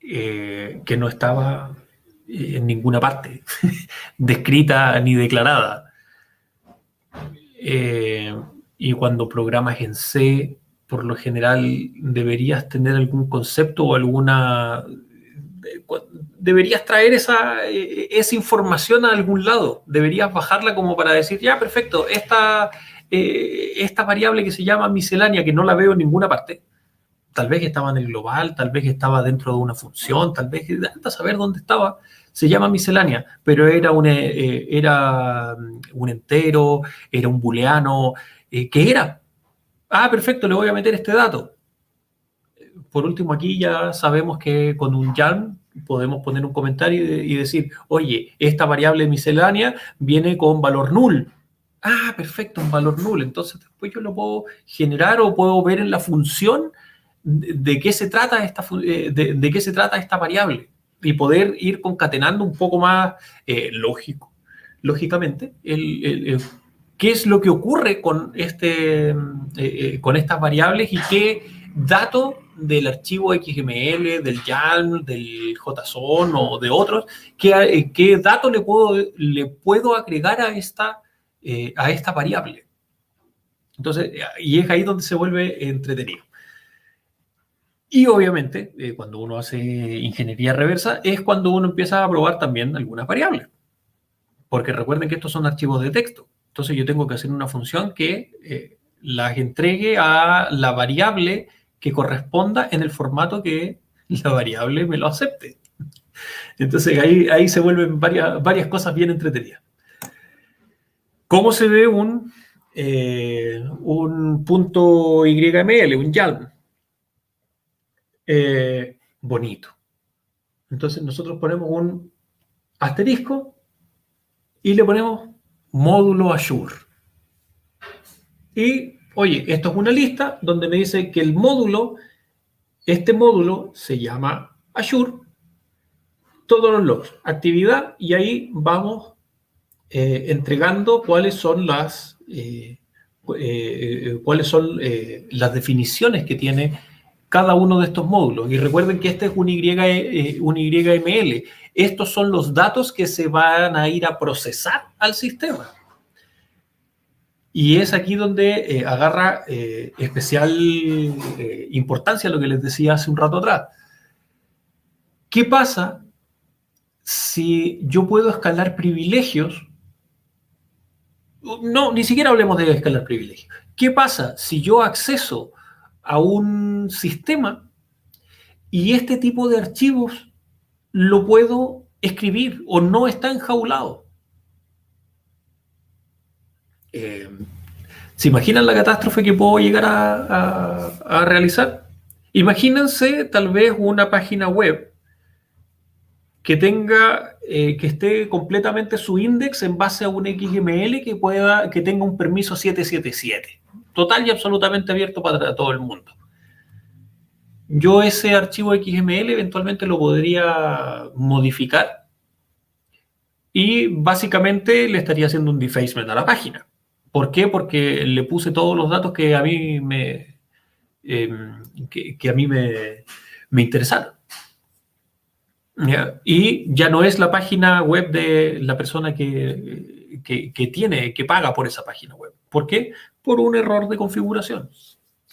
Que no estaba en ninguna parte descrita ni declarada. Y cuando programas en C, por lo general deberías tener algún concepto o deberías traer esa información a algún lado, deberías bajarla como para decir, ya, perfecto, esta variable que se llama miscelánea, que no la veo en ninguna parte, tal vez estaba en el global, tal vez estaba dentro de una función, tal vez, anda a saber dónde estaba, se llama miscelánea, pero era un entero, era un booleano, ¿qué era? Ah, perfecto, le voy a meter este dato. Por último, aquí ya sabemos que con un YAML podemos poner un comentario y decir, oye, esta variable miscelánea viene con valor null. Ah, perfecto, un valor null. Entonces después yo lo puedo generar o puedo ver en la función de qué se trata de qué se trata esta variable y poder ir concatenando un poco más lógicamente qué es lo que ocurre con estas variables y qué dato del archivo XML, del YAML, del JSON o de otros, qué dato le puedo agregar a esta variable. Entonces, y es ahí donde se vuelve entretenido. Y obviamente, cuando uno hace ingeniería reversa, es cuando uno empieza a probar también algunas variables. Porque recuerden que estos son archivos de texto. Entonces yo tengo que hacer una función que las entregue a la variable que corresponda en el formato que la variable me lo acepte. Entonces ahí se vuelven varias cosas bien entretenidas. ¿Cómo se ve un punto YML, un YAML? Bonito. Entonces nosotros ponemos un asterisco y le ponemos módulo Azure. Y, oye, esto es una lista donde me dice que este módulo se llama Azure, todos los logs, actividad, y ahí vamos entregando cuáles son las definiciones que tiene cada uno de estos módulos. Y recuerden que este es un YML. Estos son los datos que se van a ir a procesar al sistema. Y es aquí donde agarra especial importancia lo que les decía hace un rato atrás. ¿Qué pasa si yo puedo escalar privilegios? No, ni siquiera hablemos de escalar privilegios. ¿Qué pasa si yo acceso a un sistema y este tipo de archivos lo puedo escribir o no está enjaulado? ¿Se imaginan la catástrofe que puedo llegar a realizar? Imagínense tal vez una página web que tenga, que esté completamente su index en base a un XML que tenga un permiso 777, total y absolutamente abierto para todo el mundo. Yo ese archivo XML eventualmente lo podría modificar y básicamente le estaría haciendo un defacement a la página. ¿Por qué? Porque le puse todos los datos que a mí me interesaron. ¿Ya? Y ya no es la página web de la persona que paga por esa página web. ¿Por qué? Por un error de configuración.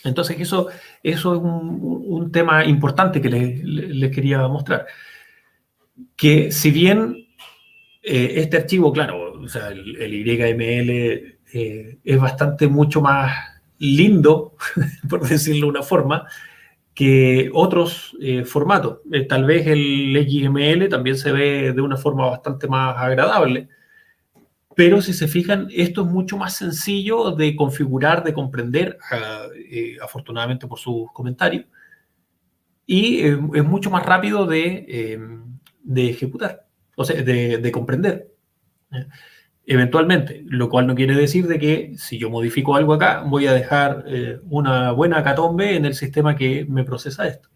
Entonces eso es un tema importante que les quería mostrar. Que si bien este archivo, claro, o sea, el YML es bastante mucho más lindo, por decirlo de una forma, que otros formatos. Tal vez el XML también se ve de una forma bastante más agradable, pero si se fijan, esto es mucho más sencillo de configurar, de comprender, afortunadamente por sus comentarios, y es mucho más rápido de ejecutar, o sea, de comprender. Eventualmente, lo cual no quiere decir de que si yo modifico algo acá, voy a dejar una buena hecatombe en el sistema que me procesa esto.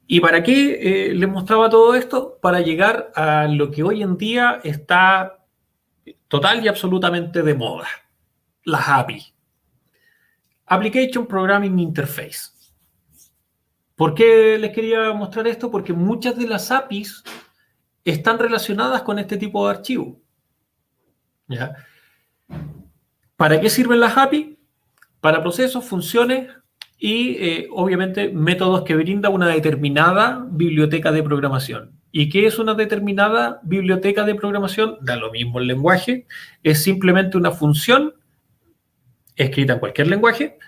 ¿Y para qué les mostraba todo esto? Para llegar a lo que hoy en día está total y absolutamente de moda, las API. Application Programming Interface. ¿Por qué les quería mostrar esto? Porque muchas de las APIs están relacionadas con este tipo de archivo. ¿Ya? ¿Para qué sirven las API? Para procesos, funciones y obviamente métodos que brinda una determinada biblioteca de programación. ¿Y qué es una determinada biblioteca de programación? Da lo mismo el lenguaje, es simplemente una función escrita en cualquier lenguaje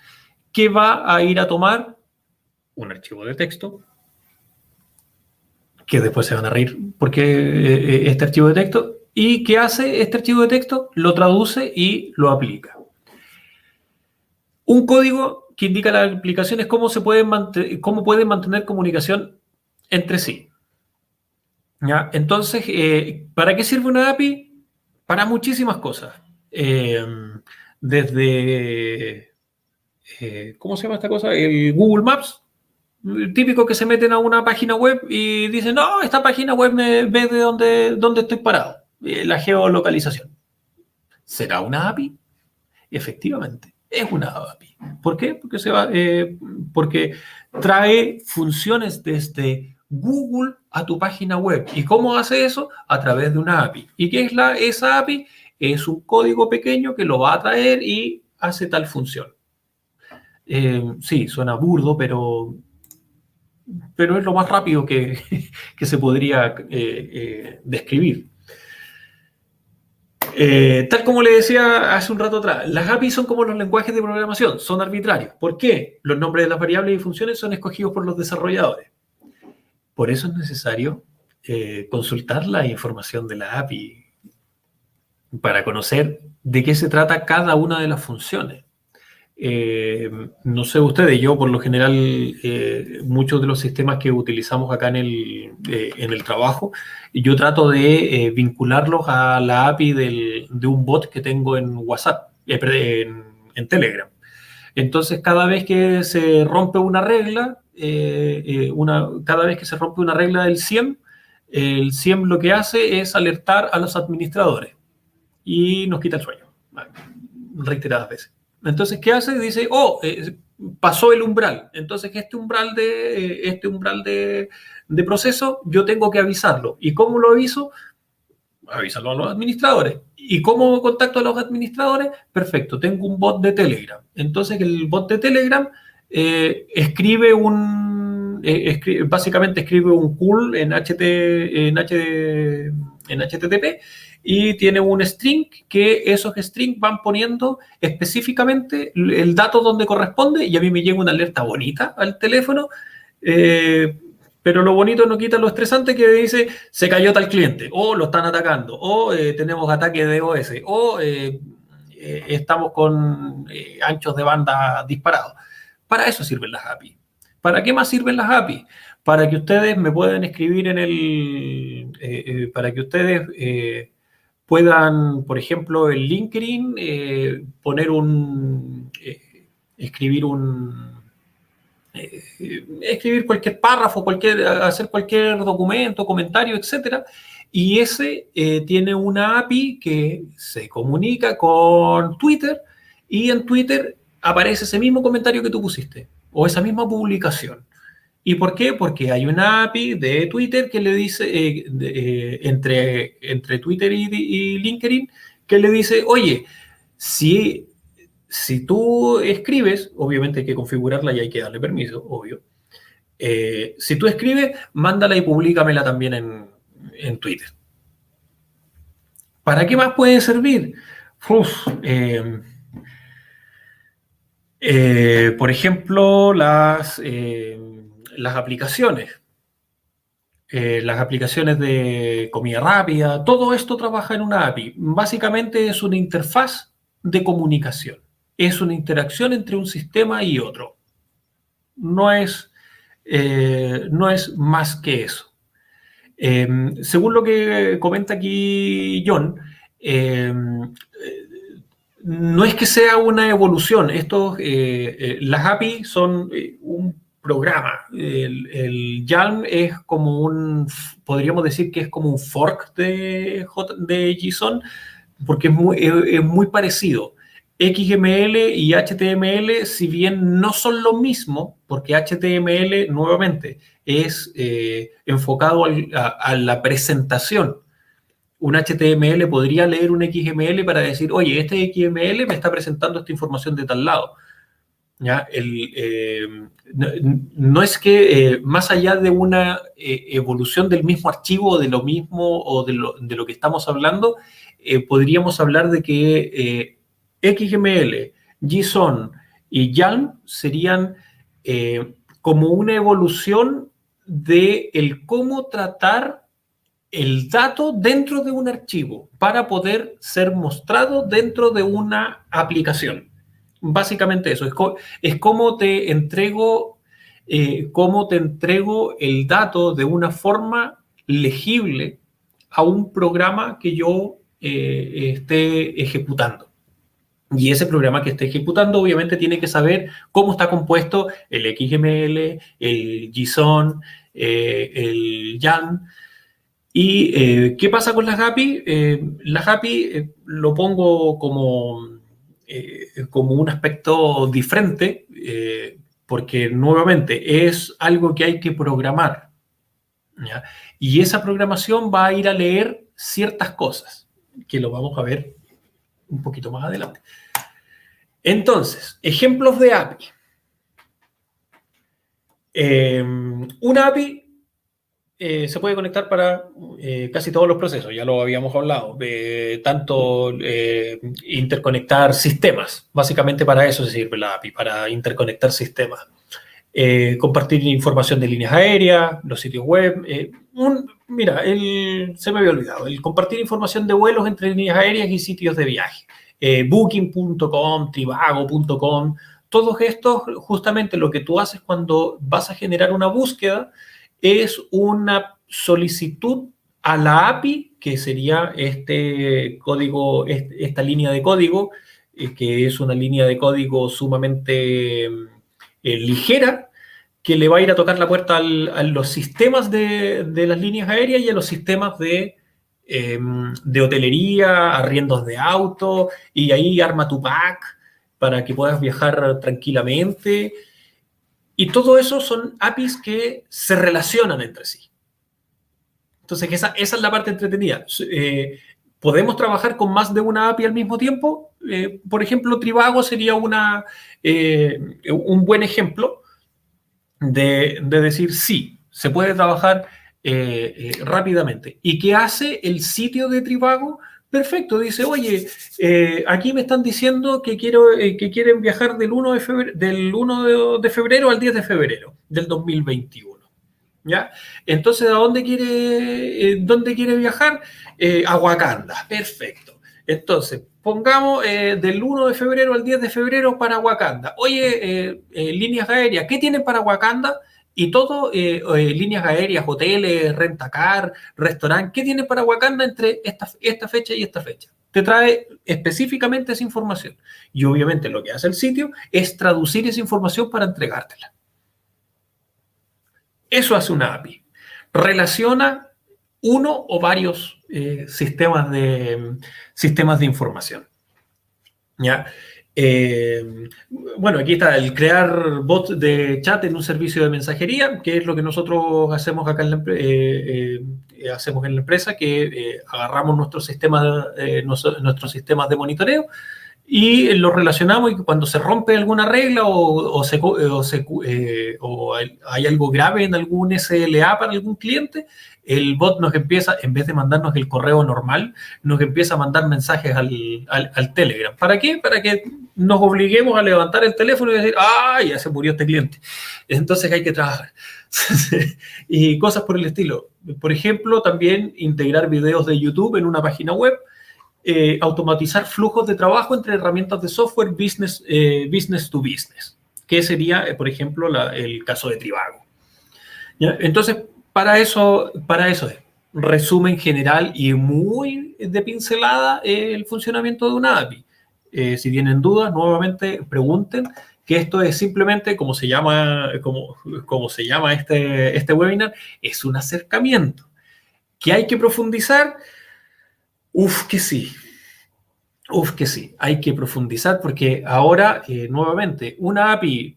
que va a ir a tomar un archivo de texto, que después se van a reír porque este archivo de texto, y ¿qué hace este archivo de texto? Lo traduce y lo aplica. Un código que indica a las aplicaciones cómo pueden mantener comunicación entre sí. ¿Ya? Entonces, ¿para qué sirve una API? Para muchísimas cosas. Desde, ¿cómo se llama esta cosa? El Google Maps. Típico que se meten a una página web y dicen, no, esta página web me ve de dónde estoy parado. La geolocalización. ¿Será una API? Efectivamente, es una API. ¿Por qué? Porque trae funciones desde Google a tu página web. ¿Y cómo hace eso? A través de una API. ¿Y qué es esa API? Es un código pequeño que lo va a traer y hace tal función. Sí, suena burdo, pero es lo más rápido que se podría describir. Tal como le decía hace un rato atrás, las APIs son como los lenguajes de programación, son arbitrarios. ¿Por qué? Los nombres de las variables y funciones son escogidos por los desarrolladores. Por eso es necesario consultar la información de la API para conocer de qué se trata cada una de las funciones. No sé ustedes, yo por lo general muchos de los sistemas que utilizamos acá en el trabajo, yo trato de vincularlos a la API de un bot que tengo en WhatsApp, en Telegram. Entonces cada vez que se rompe una regla, cada vez que se rompe una regla del SIEM, el SIEM lo que hace es alertar a los administradores y nos quita el sueño, reiteradas veces. Entonces, ¿qué hace? Dice, pasó el umbral. Entonces, este umbral de proceso, yo tengo que avisarlo. ¿Y cómo lo aviso? Avísalo a los administradores. ¿Y cómo contacto a los administradores? Perfecto, tengo un bot de Telegram. Entonces, el bot de Telegram básicamente escribe un curl en HTTP y tiene un string que esos strings van poniendo específicamente el dato donde corresponde y a mí me llega una alerta bonita al teléfono, pero lo bonito no quita lo estresante que dice se cayó tal cliente, o lo están atacando, o tenemos ataque de DOS, o estamos con anchos de banda disparados. Para eso sirven las APIs. ¿Para qué más sirven las APIs? Para que ustedes me puedan escribir para que ustedes puedan, por ejemplo, en LinkedIn, escribir cualquier párrafo, hacer cualquier documento, comentario, etcétera. Y ese tiene una API que se comunica con Twitter y en Twitter aparece ese mismo comentario que tú pusiste o esa misma publicación. ¿Y por qué? Porque hay una API de Twitter que le dice, entre Twitter y LinkedIn, que le dice, oye, si tú escribes, obviamente hay que configurarla y hay que darle permiso, obvio. Si tú escribes, mándala y públicamela también en Twitter. ¿Para qué más puede servir? Por ejemplo, las aplicaciones. Las aplicaciones de comida rápida, todo esto trabaja en una API. Básicamente es una interfaz de comunicación. Es una interacción entre un sistema y otro. No es más que eso. Según lo que comenta aquí John, no es que sea una evolución. Las API son un programa. El YAML es como podríamos decir que es como un fork de JSON, porque es muy parecido. XML y HTML, si bien no son lo mismo, porque HTML nuevamente es enfocado a la presentación. Un HTML podría leer un XML para decir, oye, este XML me está presentando esta información de tal lado. ¿Ya? No es que más allá de una evolución del mismo archivo, de lo mismo o de lo que estamos hablando, podríamos hablar de que XML, JSON y YAML serían como una evolución de el cómo tratar el dato dentro de un archivo para poder ser mostrado dentro de una aplicación. Básicamente eso, es cómo te entrego el dato de una forma legible a un programa que yo esté ejecutando. Y ese programa que esté ejecutando obviamente tiene que saber cómo está compuesto el XML, el JSON, el YAML. ¿Y qué pasa con las API? Las API lo pongo como un aspecto diferente, porque nuevamente es algo que hay que programar, ¿ya? Y esa programación va a ir a leer ciertas cosas, que lo vamos a ver un poquito más adelante. Entonces, ejemplos de API. Una API se puede conectar para casi todos los procesos, ya lo habíamos hablado, tanto interconectar sistemas, básicamente para eso se sirve la API, para interconectar sistemas. Compartir información de líneas aéreas, los sitios web. Se me había olvidado, el compartir información de vuelos entre líneas aéreas y sitios de viaje. Booking.com, Trivago.com, todos estos, justamente lo que tú haces cuando vas a generar una búsqueda es una solicitud a la API, que sería este código, esta línea de código, que es una línea de código sumamente ligera, que le va a ir a tocar la puerta a los sistemas de las líneas aéreas y a los sistemas de hotelería, arriendos de auto, y ahí arma tu pack para que puedas viajar tranquilamente. Y todo eso son APIs que se relacionan entre sí. Entonces, esa es la parte entretenida. ¿Podemos trabajar con más de una API al mismo tiempo? Por ejemplo, Trivago sería un buen ejemplo de decir sí, se puede trabajar rápidamente. ¿Y qué hace el sitio de Trivago? Perfecto, dice, oye, aquí me están diciendo que quieren viajar del 1 de febrero al 10 de febrero del 2021. ¿Ya? Entonces, ¿a dónde quiere viajar? A Wakanda. Perfecto. Entonces, pongamos del 1 de febrero al 10 de febrero para Wakanda. Oye, líneas aéreas, ¿qué tienen para Wakanda? Y todo, líneas aéreas, hoteles, rentacar, restaurante, ¿qué tienen para Wakanda entre esta fecha y esta fecha? Te trae específicamente esa información. Y obviamente lo que hace el sitio es traducir esa información para entregártela. Eso hace una API. Relaciona uno o varios sistemas de información. ¿Ya? Bueno, aquí está el crear bots de chat en un servicio de mensajería, que es lo que nosotros hacemos acá en la, hacemos en la empresa, que agarramos nuestros sistemas de monitoreo y los relacionamos, y cuando se rompe alguna regla o hay algo grave en algún SLA para algún cliente, el bot nos empieza, en vez de mandarnos el correo normal, nos empieza a mandar mensajes al Telegram. ¿Para qué? Para que nos obliguemos a levantar el teléfono y decir, ¡ah, ya se murió este cliente! Entonces hay que trabajar. Y cosas por el estilo. Por ejemplo, también integrar videos de YouTube en una página web. Automatizar flujos de trabajo entre herramientas de software business to business, que sería, por ejemplo, el caso de Trivago. ¿Ya? Entonces, para eso es resumen general y muy de pincelada el funcionamiento de una API. Si tienen dudas, nuevamente pregunten, que esto es simplemente, como se llama este webinar, es un acercamiento. ¿Que hay que profundizar? Que sí. Que sí, hay que profundizar porque ahora, nuevamente, una API,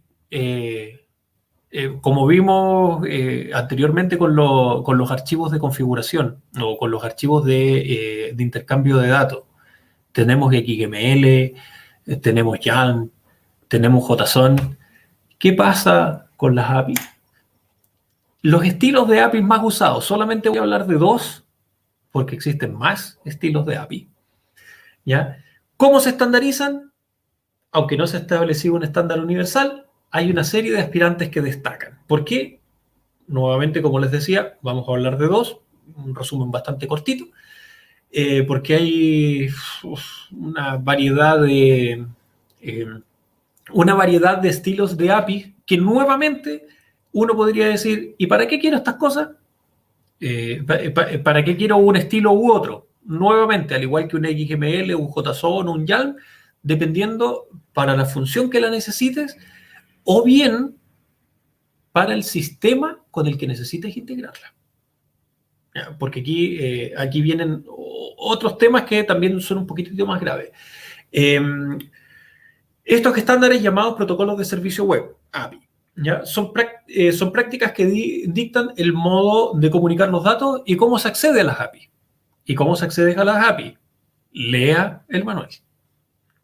como vimos anteriormente con los archivos de configuración o con los archivos de intercambio de datos, tenemos XML, tenemos YAML, tenemos JSON. ¿Qué pasa con las APIs? Los estilos de APIs más usados, solamente voy a hablar de dos, porque existen más estilos de API. ¿Ya? ¿Cómo se estandarizan? Aunque no se ha establecido un estándar universal, hay una serie de aspirantes que destacan. ¿Por qué? Nuevamente, como les decía, vamos a hablar de dos, un resumen bastante cortito, porque hay una variedad de estilos de API que nuevamente uno podría decir, ¿y para qué quiero estas cosas? ¿Para qué quiero un estilo u otro? Nuevamente, al igual que un XML, un JSON, un YAML, dependiendo para la función que la necesites o bien para el sistema con el que necesites integrarla. Porque aquí vienen otros temas que también son un poquitito más graves. Estos estándares llamados protocolos de servicio web, API, ¿ya? Son prácticas que dictan el modo de comunicar los datos y cómo se accede a las API. ¿Y cómo se accede a las API? Lea el manual.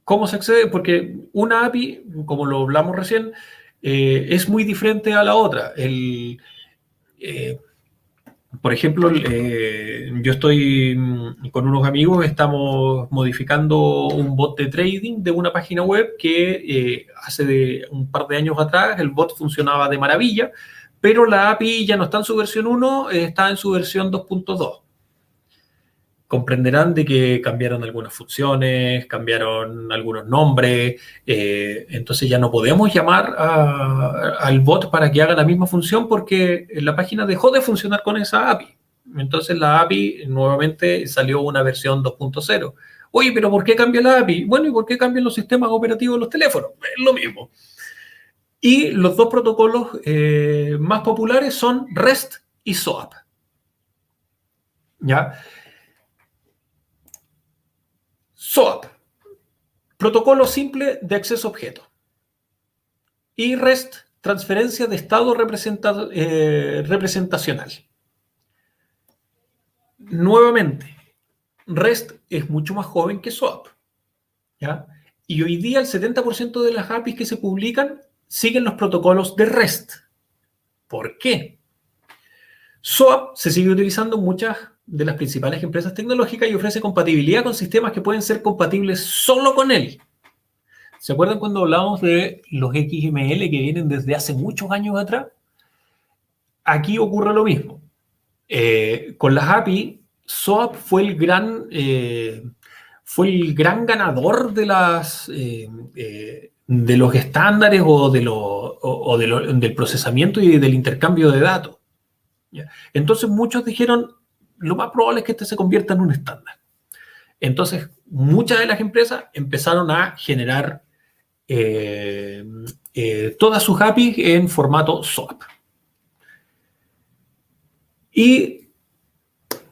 ¿Cómo se accede? Porque una API, como lo hablamos recién, es muy diferente a la otra. Por ejemplo, yo estoy con unos amigos, estamos modificando un bot de trading de una página web que hace de un par de años atrás el bot funcionaba de maravilla, pero la API ya no está en su versión 1, está en su versión 2.2. Comprenderán de que cambiaron algunas funciones, cambiaron algunos nombres, entonces ya no podemos llamar al bot para que haga la misma función porque la página dejó de funcionar con esa API. Entonces la API nuevamente salió una versión 2.0. Oye, pero ¿por qué cambia la API? Bueno, ¿y por qué cambian los sistemas operativos de los teléfonos? Es lo mismo. Y los dos protocolos más populares son REST y SOAP. ¿Ya? SOAP, protocolo simple de acceso a objeto. Y REST, transferencia de estado representacional. Nuevamente, REST es mucho más joven que SOAP. ¿Ya? Y hoy día el 70% de las APIs que se publican siguen los protocolos de REST. ¿Por qué? SOAP se sigue utilizando en muchas de las principales empresas tecnológicas y ofrece compatibilidad con sistemas que pueden ser compatibles solo con él. ¿Se acuerdan cuando hablábamos de los XML que vienen desde hace muchos años atrás? Aquí ocurre lo mismo. Con las API, SOAP fue el gran fue el gran ganador de de los estándares o del procesamiento y del intercambio de datos. ¿Ya? Entonces muchos dijeron, lo más probable es que este se convierta en un estándar. Entonces muchas de las empresas empezaron a generar todas sus APIs en formato SOAP. ¿Y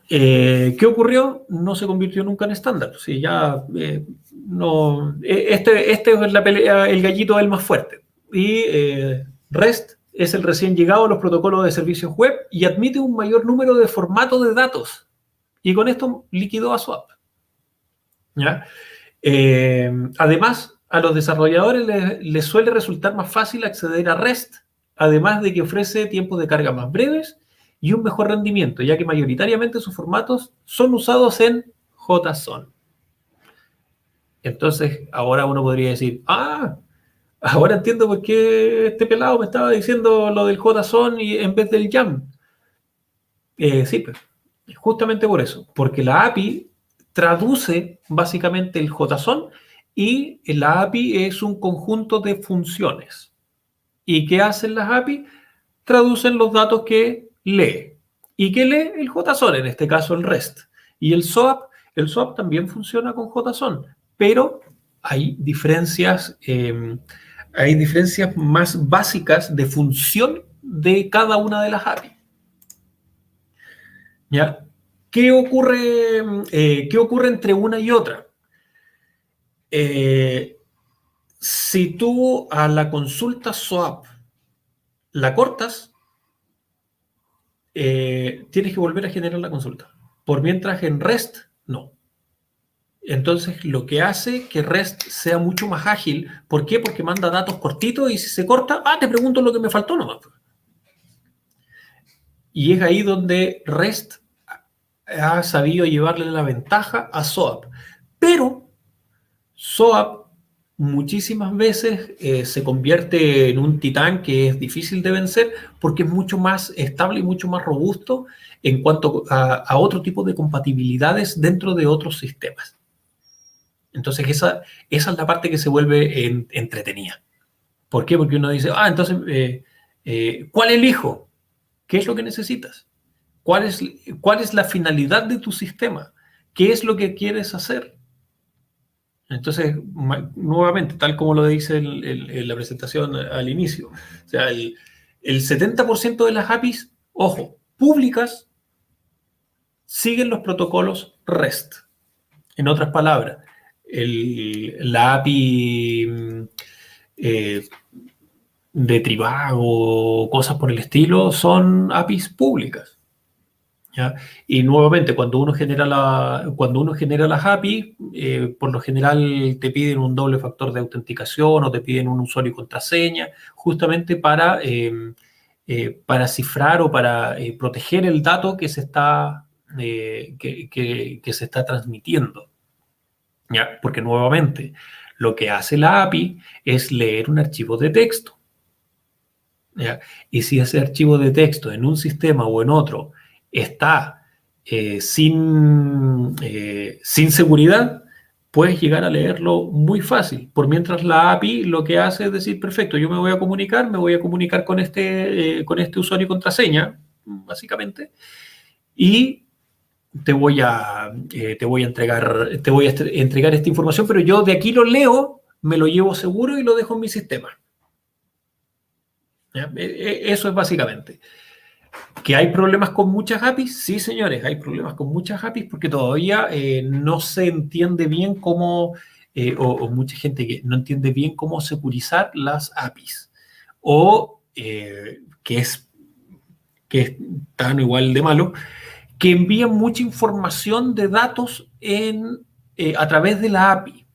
qué ocurrió? No se convirtió nunca en estándar. Sí, ya no. Este es la pelea, el gallito es el más fuerte. Y REST es el recién llegado a los protocolos de servicios web y admite un mayor número de formatos de datos. Y con esto liquidó a SOAP. ¿Ya? Además, a los desarrolladores les suele resultar más fácil acceder a REST, además de que ofrece tiempos de carga más breves y un mejor rendimiento, ya que mayoritariamente sus formatos son usados en JSON. Entonces, ahora uno podría decir, ahora entiendo por qué este pelado me estaba diciendo lo del JSON y en vez del YAML. Sí, pues, justamente por eso, porque la API traduce básicamente el JSON y la API es un conjunto de funciones. ¿Y qué hacen las API? Traducen los datos que lee. ¿Y qué lee? El JSON, en este caso el REST. Y el SOAP también funciona con JSON, pero hay diferencias más básicas de función de cada una de las API. ¿Ya? ¿Qué ocurre entre una y otra? Si tú a la consulta SOAP la cortas, tienes que volver a generar la consulta. Por mientras en REST, no. Entonces, lo que hace que REST sea mucho más ágil, ¿por qué? Porque manda datos cortitos y si se corta, te pregunto lo que me faltó nomás. Y es ahí donde REST ha sabido llevarle la ventaja a SOAP. Pero SOAP muchísimas veces se convierte en un titán que es difícil de vencer porque es mucho más estable y mucho más robusto en cuanto a otro tipo de compatibilidades dentro de otros sistemas. Entonces esa es la parte que se vuelve entretenida. ¿Por qué? Porque uno dice, entonces, ¿cuál elijo? ¿Qué es lo que necesitas? ¿Cuál es la finalidad de tu sistema? ¿Qué es lo que quieres hacer? Entonces, nuevamente, tal como lo dice en la presentación al inicio, o sea, el 70% de las APIs, ojo, públicas, siguen los protocolos REST. En otras palabras, la API de Trivago, cosas por el estilo, son APIs públicas. ¿Ya? Y nuevamente, cuando uno genera las APIs, por lo general te piden un doble factor de autenticación o te piden un usuario y contraseña, justamente para cifrar o para proteger el dato que se está, que se está transmitiendo. ¿Ya? Porque nuevamente, lo que hace la API es leer un archivo de texto. ¿Ya? Y si ese archivo de texto en un sistema o en otro está sin seguridad, puedes llegar a leerlo muy fácil. Por mientras la API lo que hace es decir, perfecto, yo me voy a comunicar con este usuario y contraseña, básicamente, y te voy a entregar esta información, pero yo de aquí lo leo, me lo llevo seguro y lo dejo en mi sistema. ¿Ya? Eso es básicamente. ¿Que hay problemas con muchas APIs? Sí, señores, hay problemas con muchas APIs porque todavía no se entiende bien cómo, o mucha gente que no entiende bien cómo securizar las APIs. O que es tan igual de malo, que envían mucha información de datos a través de la API.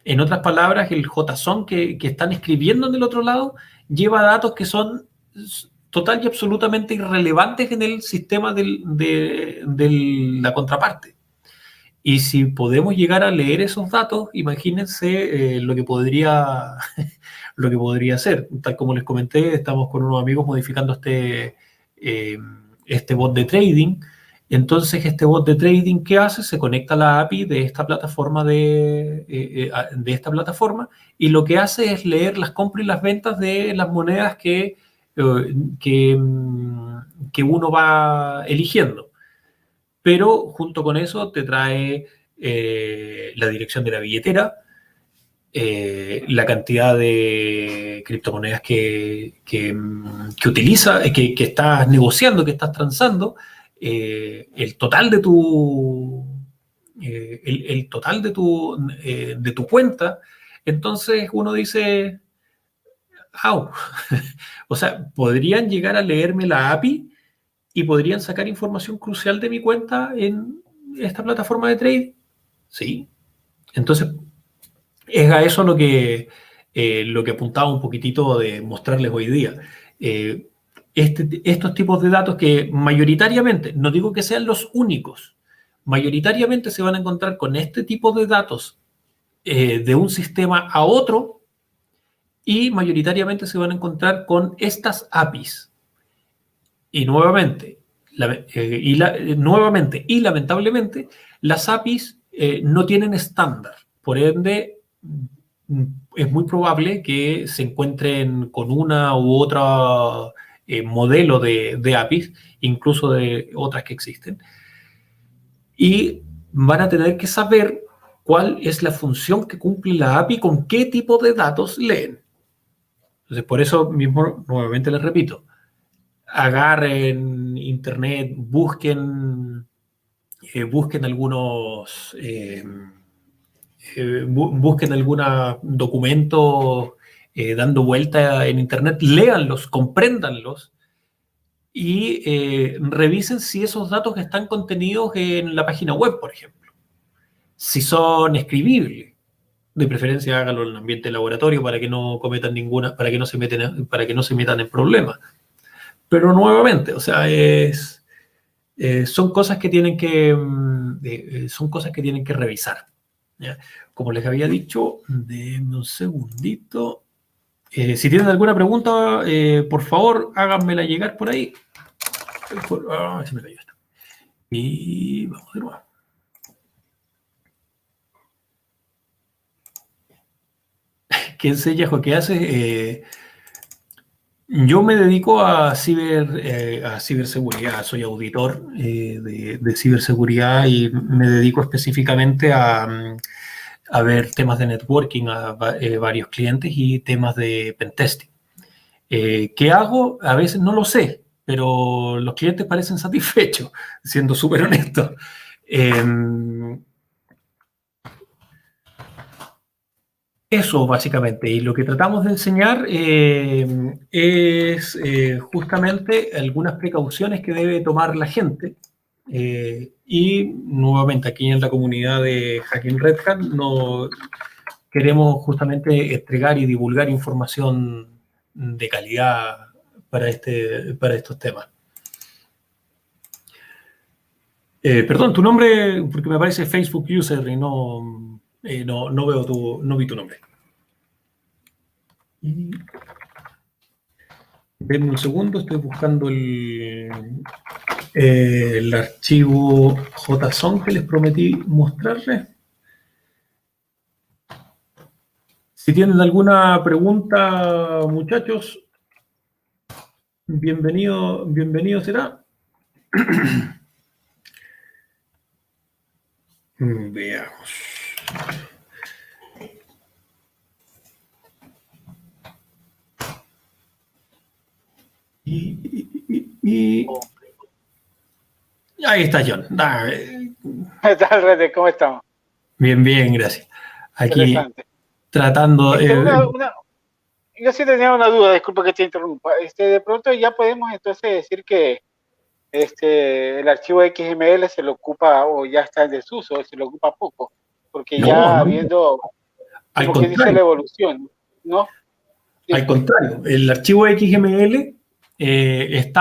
En otras palabras, el JSON que están escribiendo en el otro lado lleva datos que son total y absolutamente irrelevantes en el sistema de la contraparte. Y si podemos llegar a leer esos datos, imagínense lo que podría ser. Tal como les comenté, estamos con unos amigos modificando este bot de trading Entonces, este bot de trading, ¿qué hace? Se conecta a la API de esta plataforma y lo que hace es leer las compras y las ventas de las monedas que, que uno va eligiendo. Pero junto con eso te trae la dirección de la billetera, la cantidad de criptomonedas que utiliza, que estás negociando, que estás transando, el total de el total de tu cuenta. Entonces uno dice, ¡au! O sea, podrían llegar a leerme la API y podrían sacar información crucial de mi cuenta en esta plataforma de trade. Sí. Entonces, es a eso lo que apuntaba un poquitito de mostrarles hoy día. Estos tipos de datos que mayoritariamente, no digo que sean los únicos, mayoritariamente se van a encontrar con este tipo de datos de un sistema a otro y mayoritariamente se van a encontrar con estas APIs. Y nuevamente, nuevamente y lamentablemente, las APIs no tienen estándar. Por ende, es muy probable que se encuentren con una u otra modelo de APIs, incluso de otras que existen. Y van a tener que saber cuál es la función que cumple la API, con qué tipo de datos leen. Entonces, por eso mismo, nuevamente les repito, agarren internet, busquen algunos busquen algunos documentos dando vuelta en internet, léanlos, compréndanlos y revisen si esos datos están contenidos en la página web, por ejemplo, si son escribibles. De preferencia háganlo en el ambiente de laboratorio para que no cometan para que no se metan en problemas. Pero nuevamente, o sea, son cosas que tienen que revisar. ¿Ya? Como les había dicho, denme un segundito. Si tienen alguna pregunta, por favor, háganmela llegar por ahí. Se me cayó esto. Y vamos de nuevo. ¿Qué enseñas o qué haces? Yo me dedico a ciberseguridad, soy auditor de ciberseguridad y me dedico específicamente a ver temas de networking a varios clientes y temas de pentesting. ¿Qué hago? A veces no lo sé, pero los clientes parecen satisfechos, siendo súper honesto. Eso básicamente, y lo que tratamos de enseñar es justamente algunas precauciones que debe tomar la gente. Y nuevamente aquí en la comunidad de Hacking Red Hat no queremos justamente entregar y divulgar información de calidad para estos temas. Perdón, tu nombre, porque me aparece Facebook User y no vi tu nombre. Y denme un segundo, estoy buscando el archivo JSON que les prometí mostrarles. Si tienen alguna pregunta, muchachos, bienvenido será. Veamos. Y ahí está John. ¿Qué tal, Rede? ¿Cómo estamos? Bien, gracias. Aquí tratando... yo sí tenía una duda, disculpa que te interrumpa. De pronto ya podemos entonces decir que el archivo XML se lo ocupa o ya está en desuso, se lo ocupa poco, porque ya viendo como que dice la evolución, ¿no? Al contrario, el archivo XML es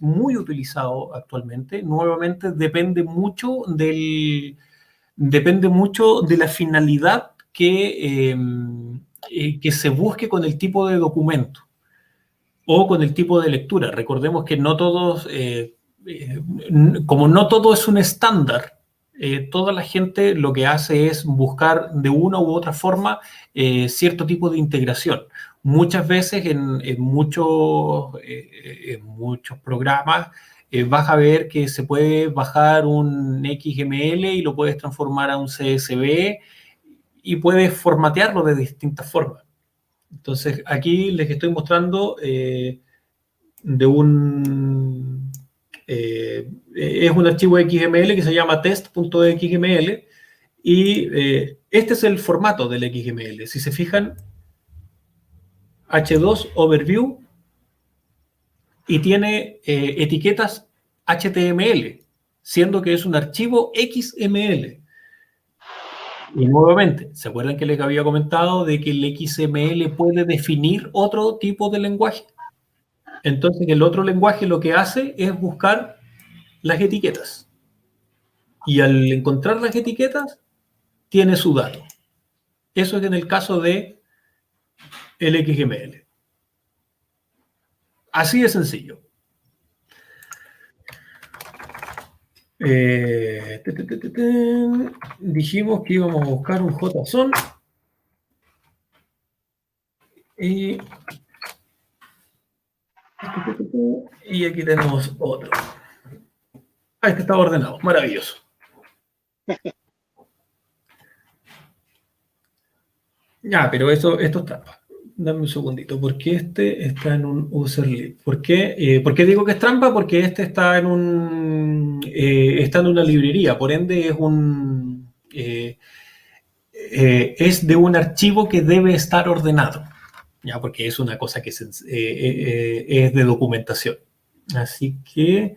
muy utilizado actualmente. Nuevamente depende mucho de la finalidad que se busque con el tipo de documento o con el tipo de lectura. Recordemos que no todos como no todo es un estándar, toda la gente lo que hace es buscar de una u otra forma cierto tipo de integración. Muchas veces en muchos programas vas a ver que se puede bajar un XML y lo puedes transformar a un CSV y puedes formatearlo de distintas formas. Entonces, aquí les estoy mostrando de un... es un archivo XML que se llama test.xml y este es el formato del XML. Si se fijan, H2 Overview y tiene etiquetas HTML, siendo que es un archivo XML. Y nuevamente, ¿se acuerdan que les había comentado de que el XML puede definir otro tipo de lenguaje? Entonces, el otro lenguaje lo que hace es buscar las etiquetas. Y al encontrar las etiquetas, tiene su dato. Eso es en el caso de el XML. Así de sencillo. Dijimos que íbamos a buscar un JSON y aquí tenemos otro. Este está ordenado, maravilloso. Ya, pero esto es trampa. Dame un segundito, porque este está en un userlib. ¿Por qué digo que es trampa? Porque este está en una librería, por ende es de un archivo que debe estar ordenado, ya, porque es una cosa que es de documentación. Así que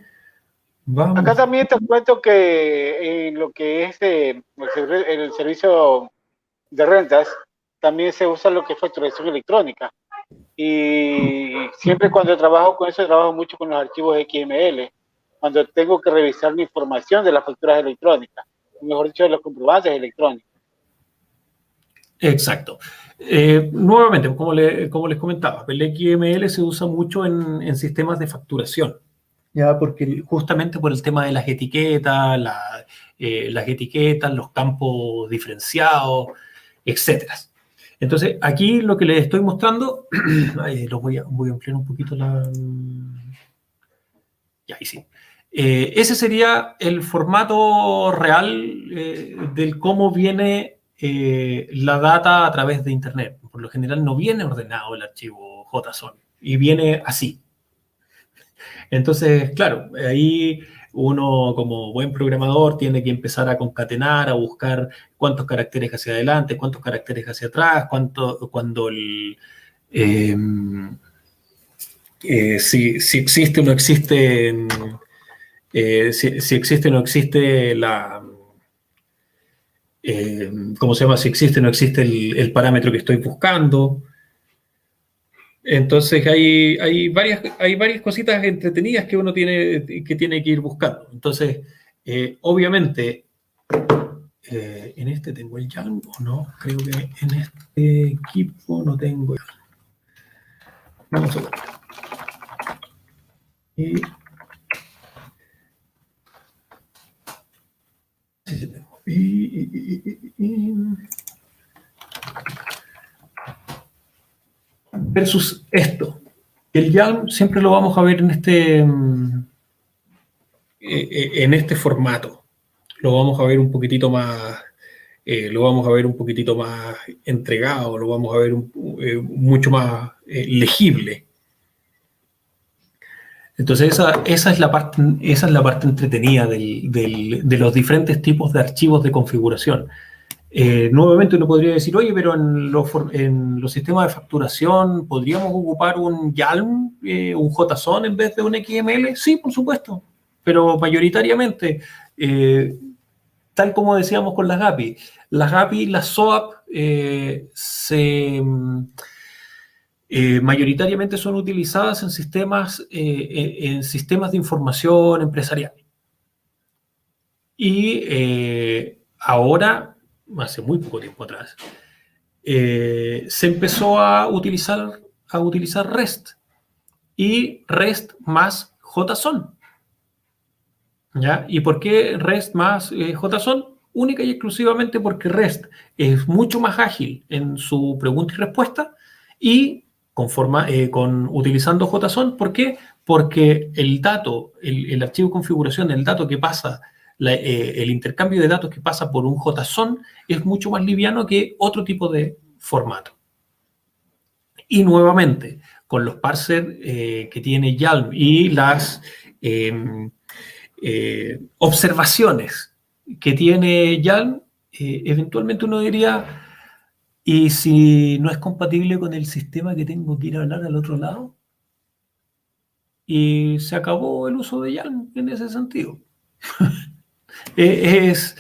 vamos. Acá también te cuento que en lo que es el servicio de rentas, también se usa lo que es facturación electrónica. Y siempre cuando trabajo con eso, trabajo mucho con los archivos XML, cuando tengo que revisar la información de las facturas electrónicas, mejor dicho, de los comprobantes electrónicos. Exacto. Nuevamente, como les comentaba, el XML se usa mucho en sistemas de facturación, ya, porque justamente por el tema de las etiquetas, los campos diferenciados, etcétera. Entonces, aquí lo que les estoy mostrando, voy a ampliar un poquito ya, ahí sí. Ese sería el formato real del cómo viene la data a través de Internet. Por lo general no viene ordenado el archivo JSON y viene así. Entonces, claro, ahí uno como buen programador tiene que empezar a concatenar, a buscar cuántos caracteres hacia adelante, cuántos caracteres hacia atrás, si existe o no existe, si existe o no existe ¿cómo se llama? Si existe o no existe el parámetro que estoy buscando. Entonces hay varias cositas entretenidas que uno tiene que ir buscando. Entonces, obviamente, en este tengo el YAML o no, creo que en este equipo no tengo. Vamos a ver. Versus esto. El YAML siempre lo vamos a ver en este formato. Lo vamos a ver un poquitito más, entregado, lo vamos a ver mucho más legible. Entonces esa es la parte entretenida de los diferentes tipos de archivos de configuración. Nuevamente uno podría decir, oye, pero en los sistemas de facturación ¿podríamos ocupar un YAML, un JSON en vez de un XML? Sí, por supuesto, pero mayoritariamente, tal como decíamos con las API, las SOAP mayoritariamente son utilizadas en sistemas de información empresarial. Y ahora, hace muy poco tiempo atrás, se empezó a utilizar REST y REST más JSON. ¿Ya? ¿Y por qué REST más JSON? Única y exclusivamente porque REST es mucho más ágil en su pregunta y respuesta y utilizando JSON. ¿Por qué? Porque el dato, el archivo de configuración, el dato que pasa, el intercambio de datos que pasa por un JSON es mucho más liviano que otro tipo de formato. Y nuevamente, con los parsers que tiene YALM y las observaciones que tiene YALM, eventualmente uno diría, ¿y si no es compatible con el sistema que tengo que ir a hablar al otro lado? Y se acabó el uso de YALM en ese sentido. Es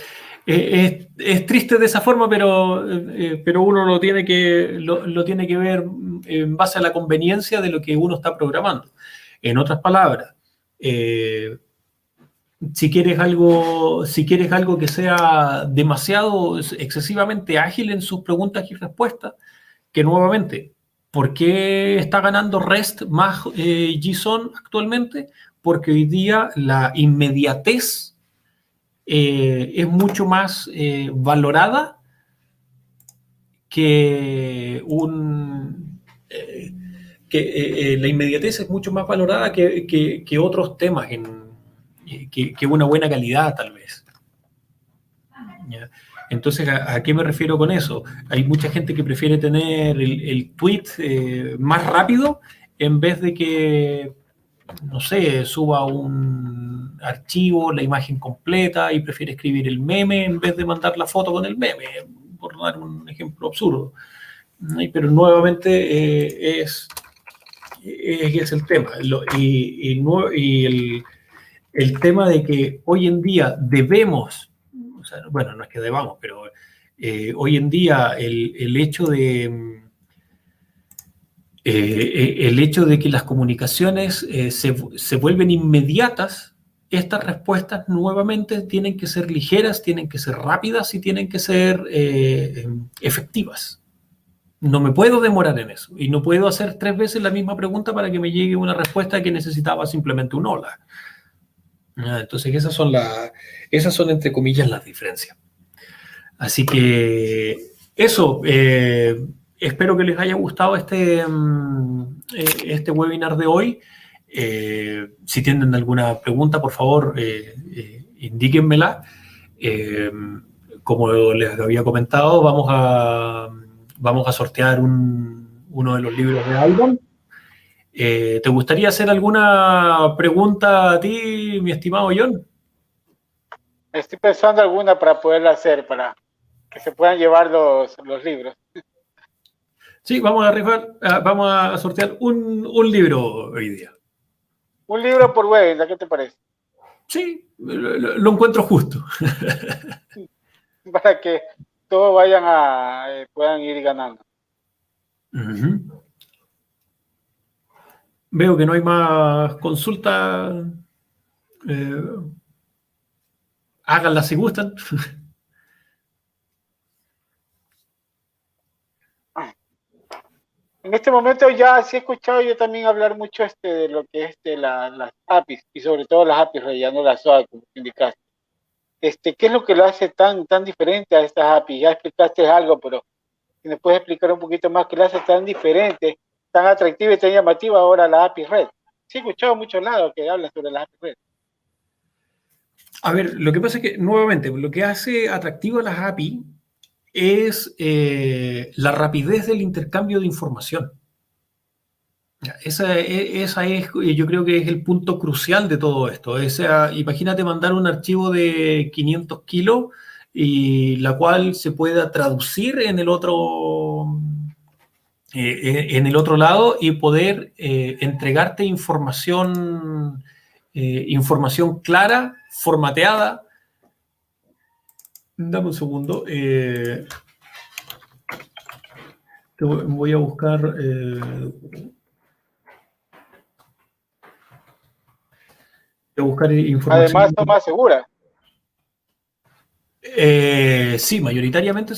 triste de esa forma, pero uno lo tiene que ver en base a la conveniencia de lo que uno está programando. En otras palabras, si quieres algo que sea demasiado, excesivamente ágil en sus preguntas y respuestas, que nuevamente, ¿por qué está ganando REST más JSON actualmente? Porque hoy día la inmediatez es mucho más valorada que la inmediatez es mucho más valorada que otros temas, que una buena calidad tal vez. ¿Ya? Entonces, ¿a qué me refiero con eso? Hay mucha gente que prefiere tener el tweet más rápido en vez de que, no sé, suba un archivo, la imagen completa y prefiere escribir el meme en vez de mandar la foto con el meme, por dar un ejemplo absurdo. Pero nuevamente es el tema. El tema de que hoy en día debemos, o sea, bueno, no es que debamos, pero hoy en día el hecho de que las comunicaciones se vuelven inmediatas, estas respuestas nuevamente tienen que ser ligeras, tienen que ser rápidas y tienen que ser efectivas. No me puedo demorar en eso y no puedo hacer 3 veces la misma pregunta para que me llegue una respuesta que necesitaba simplemente un hola. Entonces esas son entre comillas las diferencias. Así que eso, espero que les haya gustado este webinar de hoy. Si tienen alguna pregunta, por favor, indíquenmela. Como les había comentado, vamos a sortear uno de los libros de Alban. ¿Te gustaría hacer alguna pregunta a ti, mi estimado John? Estoy pensando alguna para poderla hacer, para que se puedan llevar los libros. Sí, vamos a sortear un libro hoy día. Un libro por webinar, ¿qué te parece? Sí, lo encuentro justo. Para que todos puedan ir ganando. Uh-huh. Veo que no hay más consultas. Háganlas si gustan. En este momento ya sí he escuchado yo también hablar mucho de lo que es las APIs y sobre todo las APIs rellenando la SOA, como indicaste. ¿Qué es lo que lo hace tan diferente a estas APIs? Ya explicaste algo, pero si nos puedes explicar un poquito más qué lo hace tan diferente, tan atractiva y tan llamativa ahora la API Red. Sí he escuchado muchos lados que hablan sobre la API Red. A ver, lo que pasa es que, nuevamente, lo que hace atractivo a las API es la rapidez del intercambio de información. Esa es, yo creo que es el punto crucial de todo esto. O sea, imagínate mandar un archivo de 500 kilos y la cual se pueda traducir en el otro lado y poder entregarte información clara, formateada. Dame un segundo. Voy a buscar... buscar información. Además, son más seguras. Sí, mayoritariamente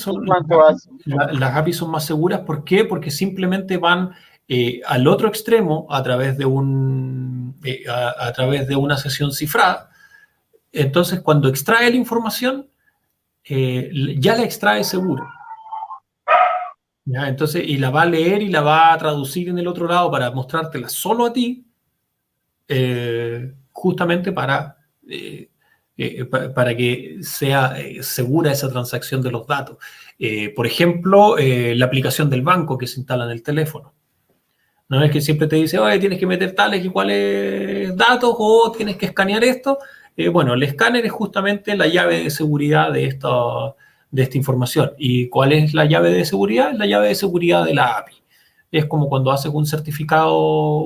las APIs son más seguras. ¿Por qué? Porque simplemente van al otro extremo a través de una sesión cifrada Entonces, cuando extrae la información, ya la extrae seguro. ¿Ya? Entonces, y la va a leer y la va a traducir en el otro lado para mostrártela solo a ti, justamente para que sea segura esa transacción de los datos. Por ejemplo, la aplicación del banco que se instala en el teléfono. No es que siempre te dice, oye, tienes que meter tales y cuáles datos o tienes que escanear esto. Bueno, el escáner es justamente la llave de seguridad de esta información. ¿Y cuál es la llave de seguridad? La llave de seguridad de la API. Es como cuando haces un certificado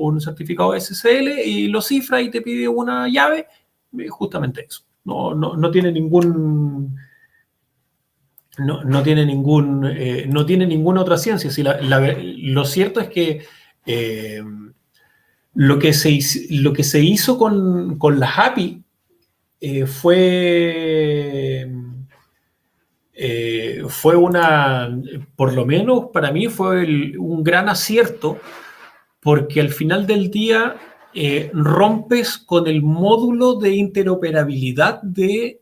SSL y lo cifra y te pide una llave, justamente eso. No tiene ningún... no tiene ninguna otra ciencia. Si lo cierto es que lo que se hizo con las API fue por lo menos para mí fue un gran acierto, porque al final del día rompes con el módulo de interoperabilidad de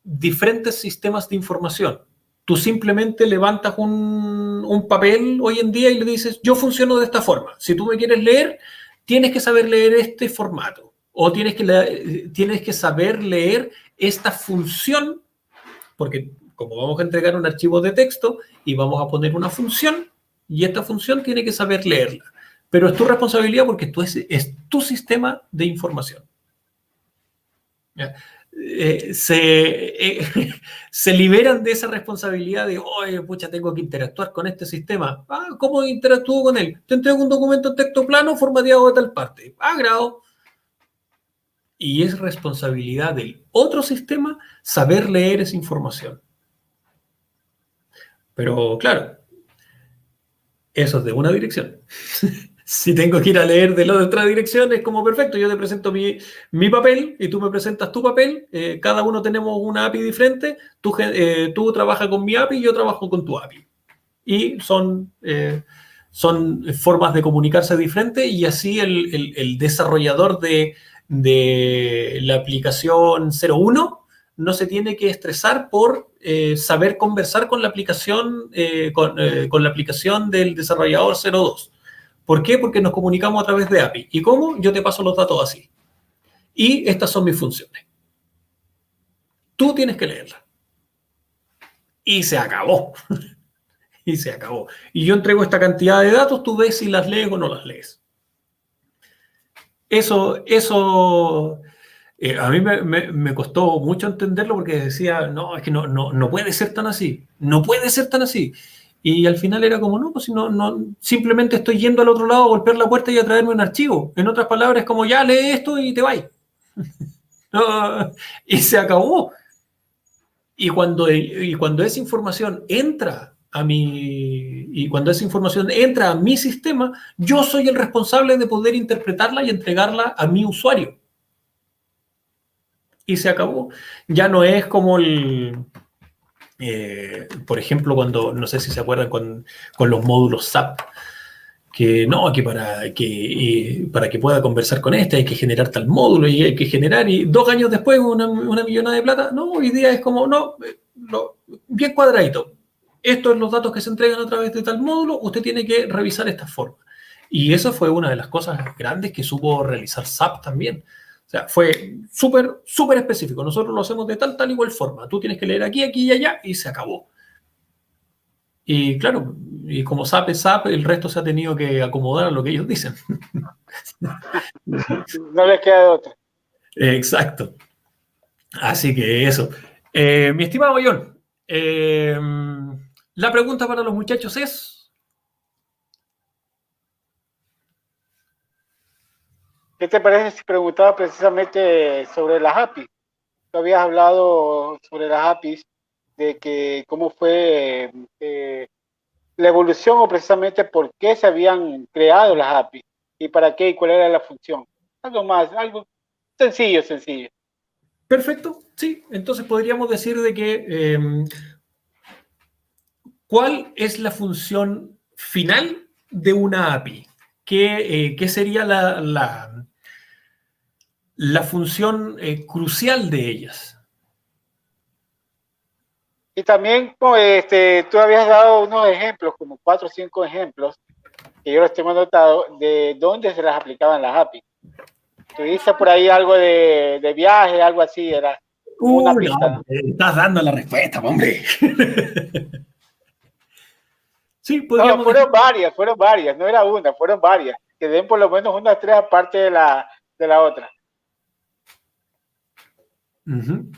diferentes sistemas de información. Tú simplemente levantas un papel hoy en día y le dices, yo funciono de esta forma. Si tú me quieres leer, tienes que saber leer este formato. O tienes que saber leer esta función, porque como vamos a entregar un archivo de texto y vamos a poner una función, y esta función tiene que saber leerla. Pero es tu responsabilidad porque es tu sistema de información. ¿Ya? Se liberan de esa responsabilidad de, oye, pucha, tengo que interactuar con este sistema. ¿Cómo interactúo con él? Te entrego un documento en texto plano formateado de tal parte. Grado. Y es responsabilidad del otro sistema saber leer esa información. Pero claro, eso es de una dirección. Si tengo que ir a leer de la otra dirección, es como perfecto. Yo te presento mi papel y tú me presentas tu papel. Cada uno tenemos una API diferente. Tú trabajas con mi API y yo trabajo con tu API. Y son formas de comunicarse diferentes, y así el desarrollador de la aplicación 01 no se tiene que estresar por saber conversar con la aplicación, con la aplicación del desarrollador 02. ¿Por qué? Porque nos comunicamos a través de API. ¿Y cómo? Yo te paso los datos así. Y estas son mis funciones. Tú tienes que leerla. Y se acabó. Y se acabó. Y yo entrego esta cantidad de datos, tú ves si las lees o no las lees. Eso a mí me costó mucho entenderlo, porque decía, no, es que no puede ser tan así. No puede ser tan así. Y al final era como, no, pues simplemente estoy yendo al otro lado a golpear la puerta y a traerme un archivo. En otras palabras, como, ya lee esto y te vas. Y se acabó. Y cuando esa información entra cuando esa información entra a mi sistema, yo soy el responsable de poder interpretarla y entregarla a mi usuario. Y se acabó. Ya no es como por ejemplo, cuando, no sé si se acuerdan con los módulos SAP, que no, que para que pueda conversar con este hay que generar tal módulo y hay que generar, y 2 años después una millonada de plata. No, hoy día es como, no, bien cuadradito. Estos son los datos que se entregan a través de tal módulo, usted tiene que revisar esta forma. Y eso fue una de las cosas grandes que supo realizar SAP también. O sea, fue súper específico. Nosotros lo hacemos de tal igual forma. Tú tienes que leer aquí, aquí y allá, y se acabó. Y claro, y como SAP es SAP, el resto se ha tenido que acomodar a lo que ellos dicen. No les queda de otra. Exacto. Así que eso. Mi estimado John, la pregunta para los muchachos es... ¿Qué te parece si preguntaba precisamente sobre las APIs? Tú habías hablado sobre las APIs, de que cómo fue la evolución, o precisamente por qué se habían creado las APIs y para qué y cuál era la función. Algo sencillo. Perfecto, sí. Entonces podríamos decir de que ¿cuál es la función final de una API? ¿Qué sería la función crucial de ellas. Y también pues, tú habías dado unos ejemplos, como 4 o 5 ejemplos, que yo los tengo anotado, de dónde se las aplicaban las API. Tú dices por ahí algo de viaje, algo así, era como una pista, No, ¿no? estás dando la respuesta, hombre. Sí, No, podríamos fueron varias, no era una, fueron varias. Que den por lo menos unas 3 aparte de la otra.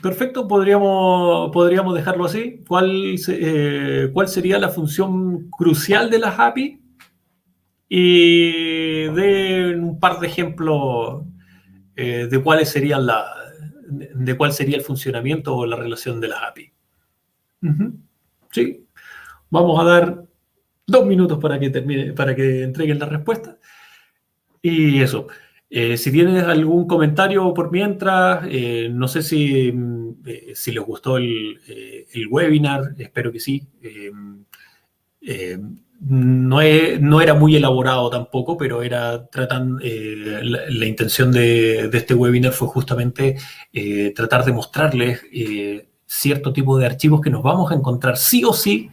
Perfecto, podríamos dejarlo así. ¿Cuál sería la función crucial de las API? Y de un par de ejemplos de cuál sería el funcionamiento o la relación de las API. Sí, vamos a dar 2 minutos para que entreguen la respuesta. Y eso. Si tienes algún comentario por mientras, no sé si les gustó el webinar, espero que sí. No era muy elaborado tampoco, pero la intención de este webinar fue justamente tratar de mostrarles cierto tipo de archivos que nos vamos a encontrar sí o sí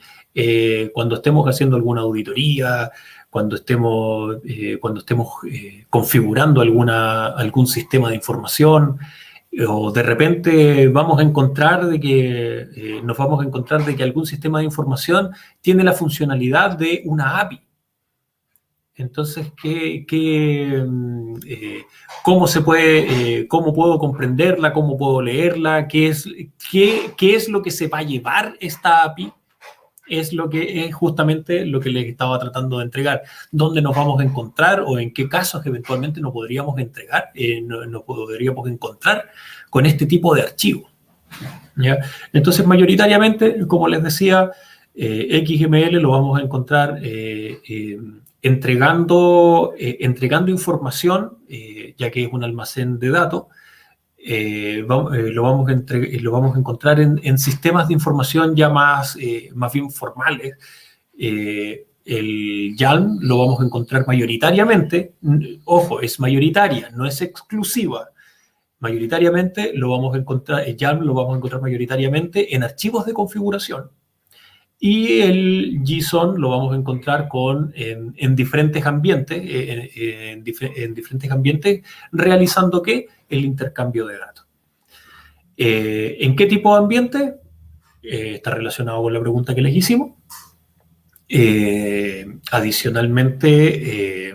cuando estemos haciendo alguna auditoría, cuando estemos configurando algún sistema de información, o de repente nos vamos a encontrar de que algún sistema de información tiene la funcionalidad de una API. Entonces, ¿cómo puedo comprenderla? ¿Cómo puedo leerla? ¿Qué es lo que se va a llevar esta API? Es justamente lo que les estaba tratando de entregar. ¿Dónde nos vamos a encontrar o en qué casos eventualmente nos podríamos encontrar con este tipo de archivos? ¿Ya? Entonces, mayoritariamente, como les decía, XML lo vamos a encontrar entregando información, ya que es un almacén de datos. Lo vamos a encontrar en sistemas de información ya más bien formales. El YAML lo vamos a encontrar mayoritariamente, ojo, es mayoritaria, no es exclusiva. Mayoritariamente lo vamos a encontrar, el YAML lo vamos a encontrar mayoritariamente en archivos de configuración. Y el JSON lo vamos a encontrar en diferentes ambientes, en diferentes ambientes, realizando ¿qué? El intercambio de datos. ¿En qué tipo de ambiente? Está relacionado con la pregunta que les hicimos. Adicionalmente,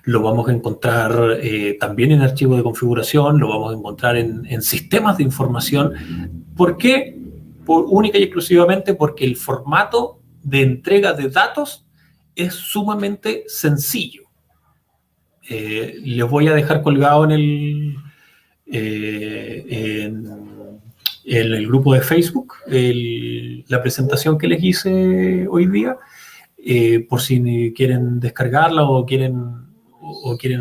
lo vamos a encontrar también en archivos de configuración, lo vamos a encontrar en sistemas de información. ¿Por qué? Única y exclusivamente porque el formato de entrega de datos es sumamente sencillo. Les voy a dejar colgado en el grupo de Facebook la presentación que les hice hoy día, por si quieren descargarla o quieren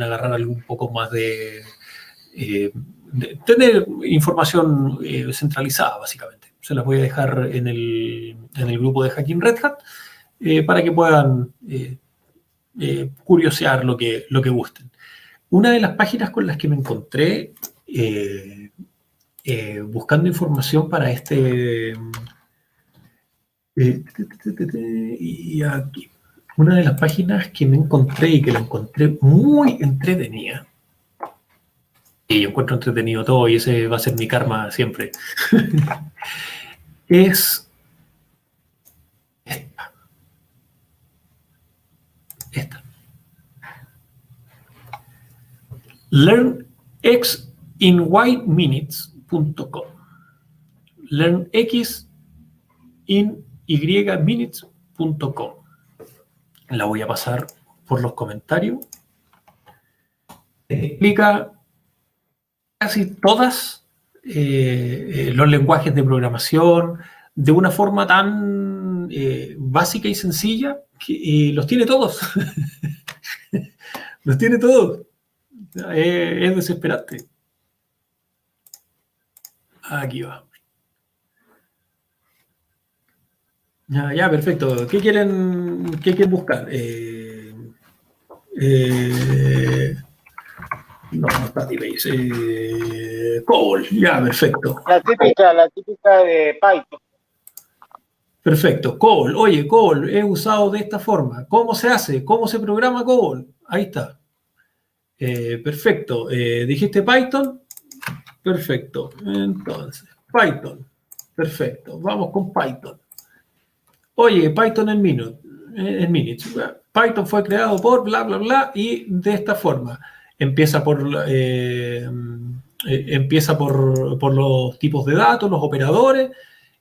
agarrar algún poco más de tener información centralizada, básicamente. Se las voy a dejar en el grupo de Hacking Red Hat para que puedan curiosear lo que gusten. Una de las páginas con las que me encontré buscando información para y aquí. Una de las páginas que me encontré y que la encontré muy entretenida, y yo encuentro entretenido todo y ese va a ser mi karma siempre, es esta. LearnXinYminutes.com. LearnXinYminutes.com. La voy a pasar por los comentarios. Explica casi todas los lenguajes de programación de una forma tan básica y sencilla que los tiene todos. Los tiene todos. Es desesperante. Aquí va. Ya, perfecto. ¿Qué quieren buscar? No, no está DBase. COBOL, ya, perfecto. La típica de Python. Perfecto. COBOL, oye, COBOL es usado de esta forma. ¿Cómo se hace? ¿Cómo se programa COBOL? Ahí está. Perfecto. ¿Dijiste Python? Perfecto. Entonces, Python. Perfecto. Vamos con Python. Oye, Python en minutes. Python fue creado por bla, bla, bla, y de esta forma. Empieza por los tipos de datos, los operadores,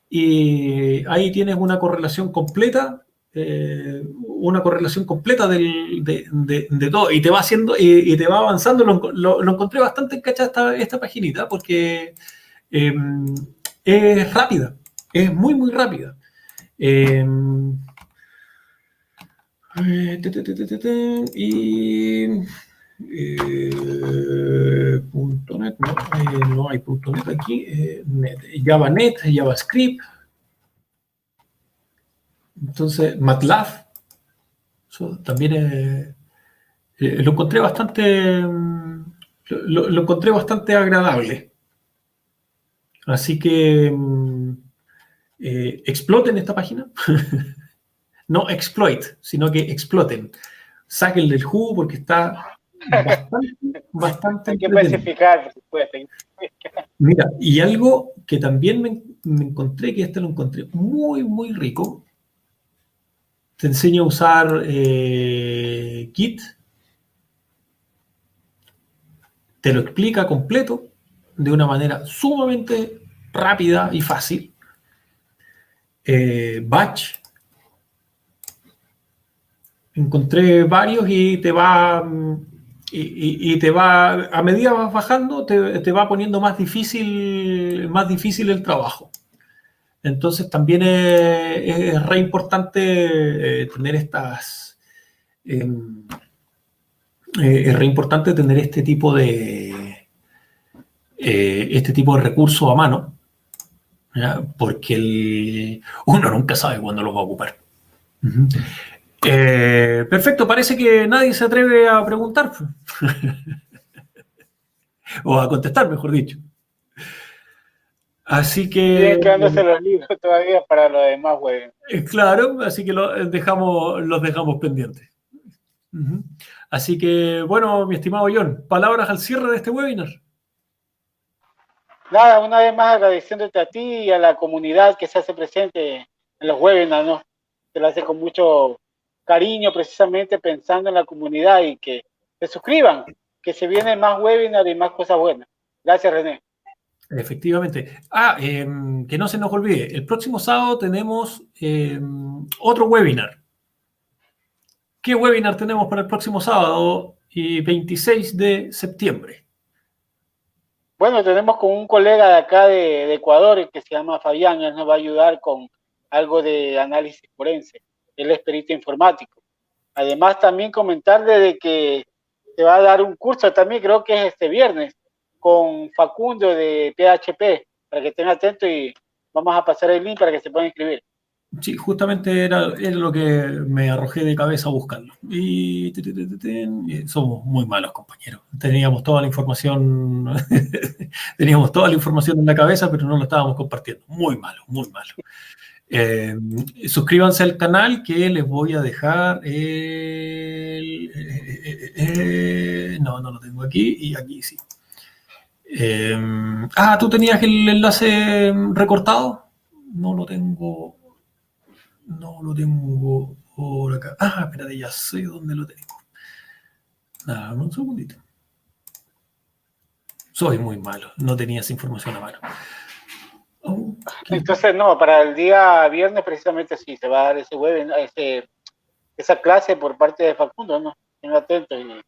y ahí tienes una correlación completa, de todo, y te va haciendo, y te va avanzando. Lo encontré bastante encachada esta paginita, porque es rápida, es muy, muy rápida. Y .NET, no hay .NET aquí, JavaNet, JavaScript, entonces MATLAB, también lo encontré bastante agradable, así que exploten esta página. No exploit, sino que exploten. Sáquenle el jugo porque está bastante Hay que especificar, por supuesto. Mira, y algo que también me encontré, que lo encontré muy, muy rico. Te enseño a usar Git. Te lo explica completo de una manera sumamente rápida y fácil. Batch. Encontré varios y te va, a medida vas bajando, te va poniendo más difícil el trabajo. Entonces también es re importante tener es re importante tener este tipo de recursos a mano, ¿ya? Porque uno nunca sabe cuándo los va a ocupar. Uh-huh. Perfecto, parece que nadie se atreve a preguntar o a contestar, mejor dicho. Así que... Siguen quedándose los libros todavía para los demás web. Claro, así que los dejamos pendientes. Uh-huh. Así que, bueno, mi estimado John, palabras al cierre de este webinar. Nada, una vez más agradeciéndote a ti y a la comunidad que se hace presente en los webinars, ¿no? Se lo hace con mucho cariño, precisamente pensando en la comunidad, y que se suscriban, que se vienen más webinars y más cosas buenas. Gracias, René. Efectivamente. Que no se nos olvide, el próximo sábado tenemos otro webinar. ¿Qué webinar tenemos para el próximo sábado y 26 de septiembre? Bueno, tenemos con un colega de acá de Ecuador que se llama Fabián. Él nos va a ayudar con algo de análisis forense. Él es perito informático. Además, también comentarle de que se va a dar un curso también, creo que es este viernes, con Facundo de PHP, para que estén atentos, y vamos a pasar el link para que se puedan inscribir. Sí, justamente era lo que me arrojé de cabeza a buscarlo. Y somos muy malos, compañeros. Teníamos toda la información en la cabeza, pero no lo estábamos compartiendo. Muy malo, muy malo. Suscríbanse al canal, que les voy a dejar no lo tengo aquí, y aquí sí. ¿Tú tenías el enlace recortado? No lo tengo por acá. Espérate, ya sé dónde lo tengo. Dame un segundito. Soy muy malo, no tenía esa información a mano. Entonces, no, para el día viernes precisamente sí, se va a dar ese webinar, esa clase por parte de Facundo, ¿no? Estén atentos. Y el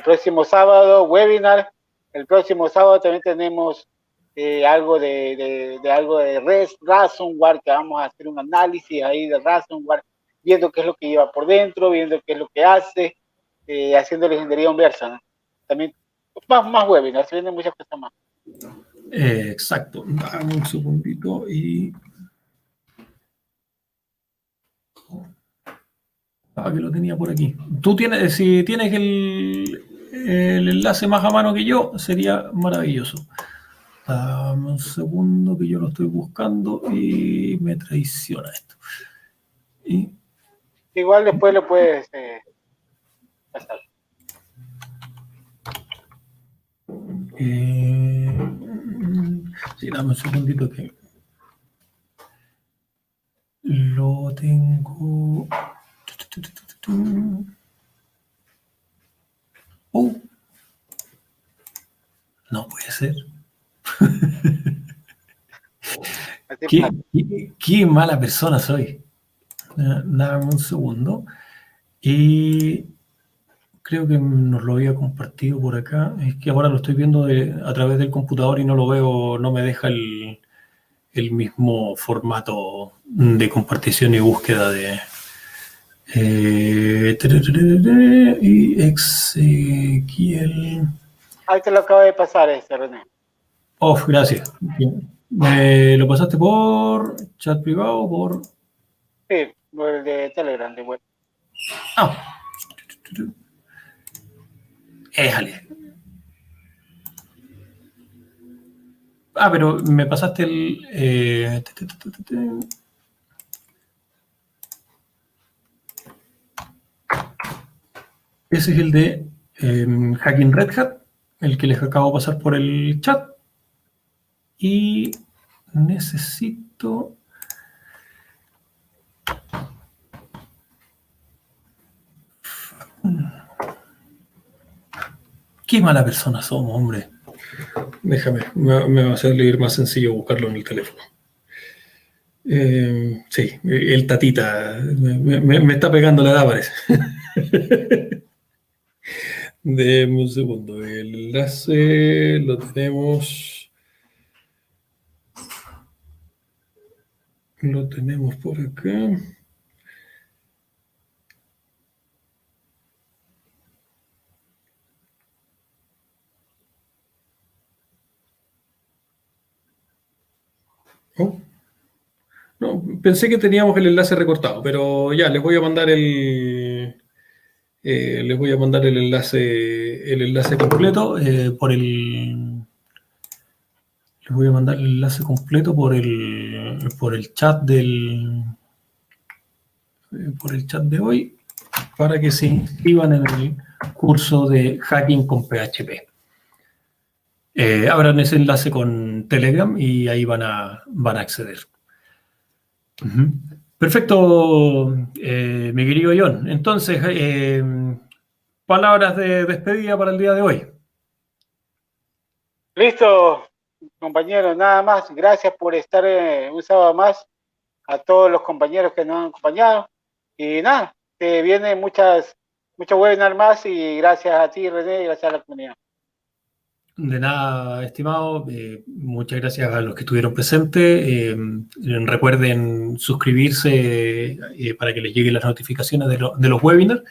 próximo sábado, webinar. El próximo sábado también tenemos algo de ransomware, que vamos a hacer un análisis ahí de ransomware, viendo qué es lo que lleva por dentro, viendo qué es lo que hace, haciendo la ingeniería inversa, ¿no? También más webinars, se vienen muchas cosas más. Exacto. Dame un segundito y... que lo tenía por aquí. Tú tienes, si tienes el enlace más a mano que yo, sería maravilloso. Dame un segundo que yo lo estoy buscando y me traiciona esto. Y, igual después lo puedes pasar. sí, dame un segundito que lo tengo. No puede ser. Qué mala persona soy. Dame un segundo. Y creo que nos lo había compartido por acá. Es que ahora lo estoy viendo a través del computador y no lo veo, no me deja el mismo formato de compartición y búsqueda de... y Ezequiel. Ahí te lo acabo de pasar, René. Gracias. ¿Me lo pasaste por chat privado o por...? Sí, por el de Telegram, de web. Éjale. Pero me pasaste el... ese es el de Hacking Red Hat, el que les acabo de pasar por el chat. Y necesito... Qué mala persona somos, hombre. Déjame, me va a hacer ir más sencillo buscarlo en el teléfono. Sí, el tatita me está pegando la edad, parece. Deme un segundo. El enlace lo tenemos. Lo tenemos por acá. No, pensé que teníamos el enlace recortado, pero ya, les voy a mandar el enlace completo por el. Les voy a mandar el enlace completo por el chat por el chat de hoy para que se inscriban en el curso de hacking con PHP. Abran ese enlace con Telegram y ahí van a acceder. Perfecto, mi querido John. Entonces, palabras de despedida para el día de hoy. Listo, compañeros, nada más. Gracias por estar un sábado más. A todos los compañeros que nos han acompañado. Y nada, vienen muchas webinars más y gracias a ti, René, y gracias a la comunidad. De nada, estimado. Muchas gracias a los que estuvieron presentes. Recuerden suscribirse para que les lleguen las notificaciones de los webinars.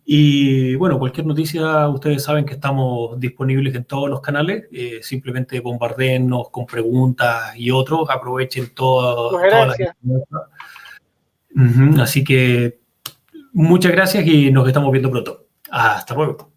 Y bueno, cualquier noticia, ustedes saben que estamos disponibles en todos los canales. Simplemente bombardeennos con preguntas y otros. Aprovechen todas las... Así que muchas gracias y nos estamos viendo pronto. Hasta luego.